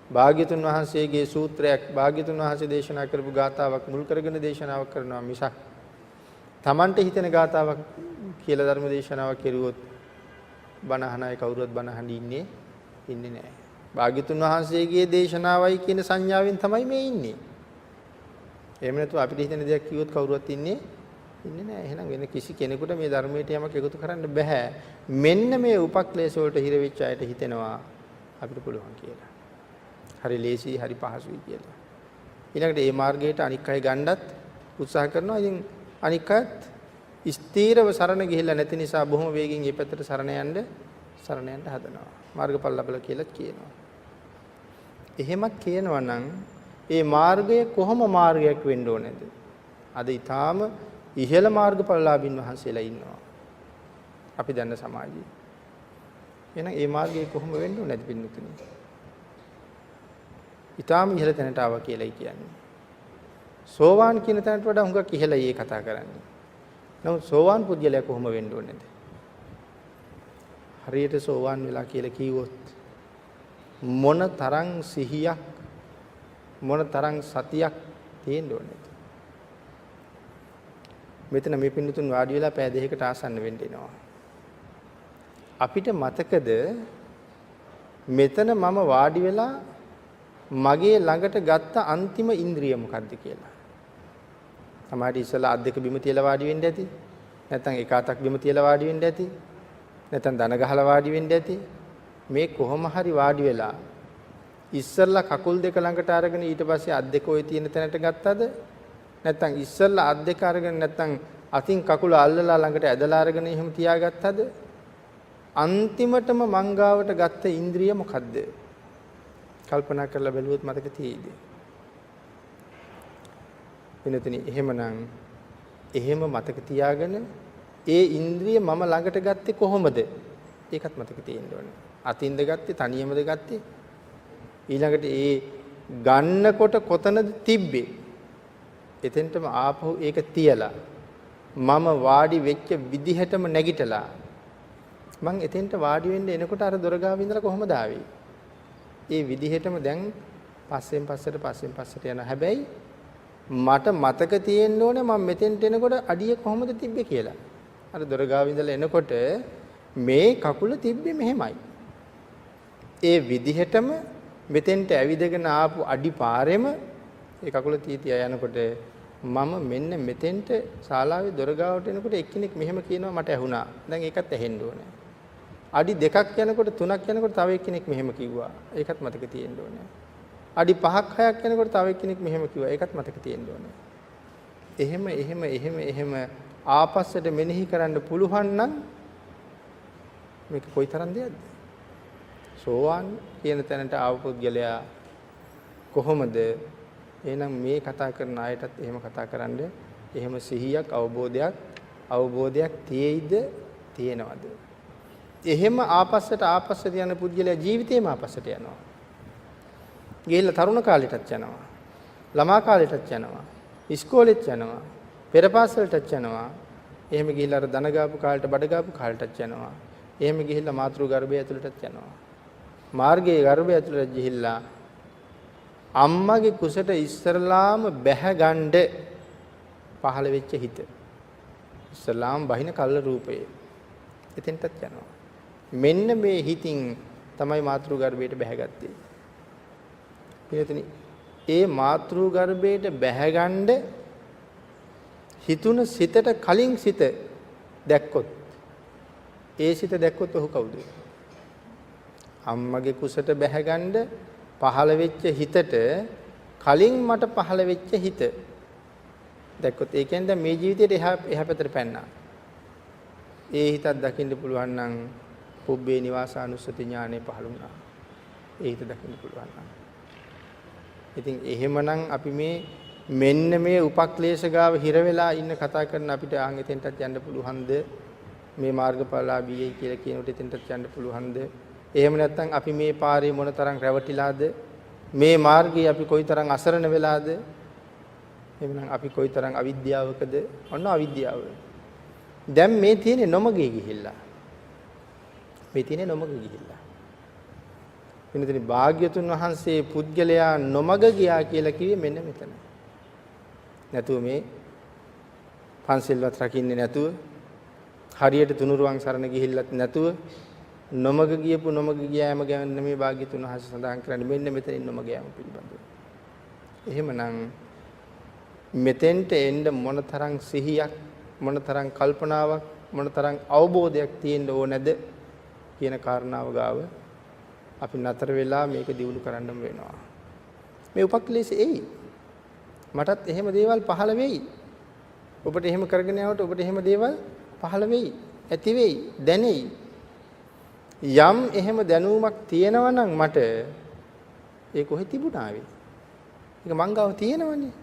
භාග්‍යතුන් වහන්සේගේ සූත්‍රයක් භාග්‍යතුන් වහන්සේ දේශනා කරපු ගාථාවක් මුල් කරගෙන දේශනාවක් කරනවා මිසක් Tamante හිතෙන ගාථාවක් කියලා ධර්ම දේශනාවක් කෙරුවොත් බණ අහන අය කවුරුවත් බණ අහන්නේ නැහැ. භාග්‍යතුන් වහන්සේගේ දේශනාවයි කියන සංඥාවෙන් තමයි මේ ඉන්නේ. එහෙම නැතුව අපිට හිතෙන දෙයක් කිව්වොත් කවුරුවත් ඉන්නේ නැහැ. එහෙනම් වෙන කිසි කෙනෙකුට මේ ධර්මයට යමක් එකතු කරන්න බෑ. මෙන්න මේ උපක්ලේශ වලට හිර වෙච්ච අයට හිතෙනවා අපිට පුළුවන් කියලා. හරි ලේසි, හරි පහසුයි කියලා. ඊළඟට මේ මාර්ගයට අනික් අය ගන්නත් උත්සාහ කරනවා. ඉතින් අනික් අයත් ස්ථීරව සරණ ගිහිල්ලා නැති නිසා බොහොම වේගෙන් මේ පැත්තට සරණ යන්න හදනවා. මාර්ගඵල ලැබලා කියලා කියනවා. එහෙමත් කියනවා නම් ඒ මාර්ගය කොහොම මාර්ගයක් වෙන්න ඕනේද? අද ඊටාම ඉහළ මාර්ගඵලලාභින් වහන්සේලා ඉන්නවා. අපි දන්න සමාජයේ. එහෙනම් ඒ මාර්ගය කොහොම වෙන්න ඕනේද පින්නතුනි? ඊටාම ඉහළ තැනට ආවා කියලායි කියන්නේ. සෝවාන් කියන තැනට වඩා හුඟක් ඉහළයි ඒ කතා කරන්නේ. නමුත් සෝවාන් පුද්ගලයා කොහොම වෙන්න ඕනේද? හරියට සෝවාන් වෙලා කියලා කිව්වොත් මොන තරම් සිහියක් මොන තරම් සතියක් තියෙන්න ඕනේද? මෙතන මේ පින්නතුන් වාඩි වෙලා පෑ දෙකකට ආසන්න වෙන්න එනවා. අපිට මතකද මෙතන මම වාඩි වෙලා මගේ ළඟට ගත්ත අන්තිම ඉන්ද්‍රිය මොකක්ද කියලා. සමහර ඉස්සලා අත් දෙක බිම තියලා වාඩි වෙන්න ඇති. නැත්නම් එක අතක් බිම තියලා වාඩි වෙන්න ඇති. නැත්නම් දන ගහලා වාඩි වෙන්න ඇති. මේ කොහොම හරි වාඩි වෙලා ඉස්සල්ලා කකුල් දෙක ළඟට අරගෙන ඊට පස්සේ අත් දෙක ওই තියෙන තැනට ගත්තද? නැත්නම් ඉස්සල්ලා අත් දෙක අරගෙන නැත්නම් අතින් කකුල අල්ලලා ළඟට ඇදලා අරගෙන එහෙම තියාගත්තද? අන්තිමටම මංගාවට ගත්ත ඉන්ද්‍රිය මොකද්ද? කල්පනා කරලා බැලුවොත් මතක තියෙයිද? වෙනතනි එහෙමනම් එහෙම මතක තියාගෙන ඒ ඉන්ද්‍රිය මම ළඟට ගත්තේ කොහොමද? ඒකත් මතක තියෙන්න ඕනේ. අතින්ද ගත්තේ තනියමද ගත්තේ? ඊළඟට ඒ ගන්නකොට කොතනද තිබ්බේ? එතෙන්ටම ආපහු ඒක තියලා මම වාඩි වෙච්ච විදිහටම නැගිටලා මං එතෙන්ට වාඩි වෙන්න එනකොට අර දොර ගාව ඉඳලා කොහමද ආවේ? ඒ විදිහටම දැන් පස්සෙන් පස්සට යනවා. හැබැයි මට මතක තියෙන්න ඕනේ මම මෙතෙන්ට එනකොට අඩිය කොහොමද තිබ්බේ කියලා. අර දොර ගාව ඉඳලා එනකොට මේ කකුල තිබ්බේ මෙහෙමයි. ඒ විදිහටම මෙතෙන්ට ඇවිදගෙන ආපු අඩි පාරෙම ඒ කකුල තියා යනකොට මම මෙන්න මෙතෙන්ට ශාලාවේ දොර ගාවට එනකොට එක්කෙනෙක් මෙහෙම කියනවා මට ඇහුණා. දැන් ඒකත් ඇහෙන්න ඕනේ. අඩි 2ක් යනකොට 3ක් යනකොට තව එක්කෙනෙක් මෙහෙම කිව්වා. ඒකත් මතක තියෙන්න ඕනේ. අඩි 5ක් 6ක් යනකොට තව එක්කෙනෙක් මෙහෙම කිව්වා. ඒකත් මතක තියෙන්න ඕනේ. එහෙම ආපස්සට මෙනෙහි කරන්න පුළුවන් නම් මේක කොයිතරම් දෙයක්ද? සෝවාන් කියන තැනට ආව පුද්ගලයා කොහොමද? එහෙනම් මේ කතා කරන අයටත් එහෙම කතා කරන්න. එහෙම සිහියක් අවබෝධයක් තියෙයිද? තියෙනවද? එහෙම ආපස්සට යන පුද්ගලයා ජීවිතේම ආපස්සට යනවා. ගිහිල්ලා තරුණ කාලෙටත් යනවා. ළමා කාලෙටත් යනවා. ඉස්කෝලෙත් යනවා. පෙරපාසලටත් යනවා. එහෙම ගිහිල්ලා අර දන ගාපු කාලෙට බඩ ගාපු කාලෙටත් යනවා. එහෙම ගිහිල්ලා මාතෘ ගර්භය ඇතුළටත් යනවා. මාර්ගයේ ගර්භය ඇතුළට ගිහිල්ලා අම්මගේ කුසට ඉස්සරලාම බැහැ ගන්න පහළ වෙච්ච හිත. ඉස්සරලාම බහින කල්ල රූපේ. එතෙන්ටත් යනවා. මෙන්න මේ හිතින් තමයි මාතෘ ගර්භයට බැහැගත්තේ. ඒ මාතෘ ගර්භයට බැහැගන්න හිතුන සිතට කලින් සිත දැක්කොත් ඒ සිත දැක්කොත් ඔහු කවුද? අම්මගේ කුසට බැහැගන්න පහළ වෙච්ච හිතට කලින් මට පහළ වෙච්ච හිත දැක්කොත් ඒ කියන්නේ දැන් මේ ජීවිතේට එහා පැත්තට පැන්නා. ඒ හිතක් දකින්න පුළුවන් නම් පුබ්බේ නිවාසානුස්සති ඥානෙ පහළ වුණා. ඒ හිත දකින්න පුළුවන් නම්. ඉතින් එහෙමනම් අපි මෙන්න මේ උපක්ලේශ ගාව හිර වෙලා ඉන්න කතා කරන අපිට ආන් එතෙන්ටත් යන්න පුළුවන්ද? මේ මාර්ගඵලලාභීයි කියලා කියනකොට එතෙන්ටත් යන්න පුළුවන්ද? එහෙම නැත්නම් අපි මේ පාරේ මොනතරම් රැවටිලාද? මේ මාර්ගයේ අපි කොයිතරම් අසරණ වෙලාද? එහෙමනම් අපි කොයිතරම් අවිද්‍යාවකද? ඔන්න අවිද්‍යාව. දැන් මේ තියෙන්නේ නොමගේ ගිහිල්ලා. වෙනතනි භාග්‍යතුන් වහන්සේ පුද්ගලයා නොමග ගියා කියලා කිව්වේ මෙන්න මෙතන. නැතුව මේ පන්සිල්වත් රකින්නේ නැතුව හරියට තුනුරුවන් සරණ ගිහිල්ලත් නැතුව නොමග ගියාම ගැන මේ භාග්‍යතුන් වහන්සේ සඳහන් කරන්නේ මෙන්න මෙතනින් නොමග යාම පිළිබඳව. එහෙමනම් මෙතෙන්ට එන්න මොනතරම් සිහියක් මොනතරම් කල්පනාවක් මොනතරම් අවබෝධයක් තියෙන්න ඕනද කියන කාරණාව ගාව අපි නතර වෙලා මේක දියුණු කරන්නම වෙනවා. මේ උපක්ලේශ එයි. මටත් එහෙම දේවල් පහළ වෙයි. ඔබට එහෙම කරගෙන යනකොට ඔබට එහෙම දේවල් පහළ වෙයි. ඇති වෙයි. දැනෙයි. යම් එහෙම දැනුමක් තියෙනවා නම් මට ඒ කොහෙ තිබුණාවේ? ඒක මංගාව තියෙනවනේ.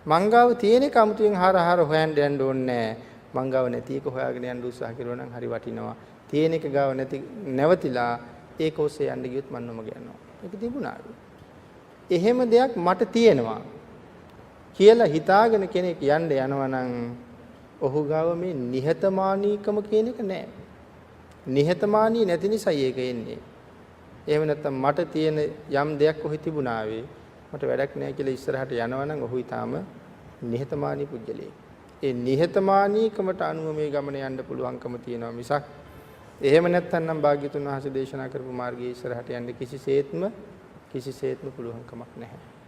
මංගාව තියෙන එක අමුතුවෙන් හාර හොයන්න යන්න ඕනේ නැහැ. මංගාව නැති එක හොයාගෙන යන්න උත්සාහ කරුවා නම් හරි වටිනවා. තියෙන එක ගාව නැවතිලා ඒක ඔස්සේ යන්න ගියොත් මම නොමග යනවා. ඒක තිබුණාවේ. එහෙම දෙයක් මට තියෙනවා කියලා හිතාගෙන කෙනෙක් යන්න යනවා නම් ඔහු ගාව මේ නිහතමානීකම කියන එක නැහැ. නිහතමානී නැති නිසායි ඒක එන්නේ. එහෙම නැත්නම් මට තියෙන යම් දෙයක් කොහි තිබුණාවේ මට වැඩක් නැහැ කියලා ඉස්සරහට යනවා නම් ඔහු ඊටාම නිහතමානී පුජ්‍යලේ. ඒ නිහතමානීකමට අනුව මේ ගමන යන්න පුළුවන්කම තියෙනවා මිසක් එහෙම නැත්නම් නම් භාග්‍යතුන් වහන්සේ දේශනා කරපු මාර්ගයේ ඉස්සරහට යන්න කිසිසේත්ම පුළුවන්කමක් නැහැ.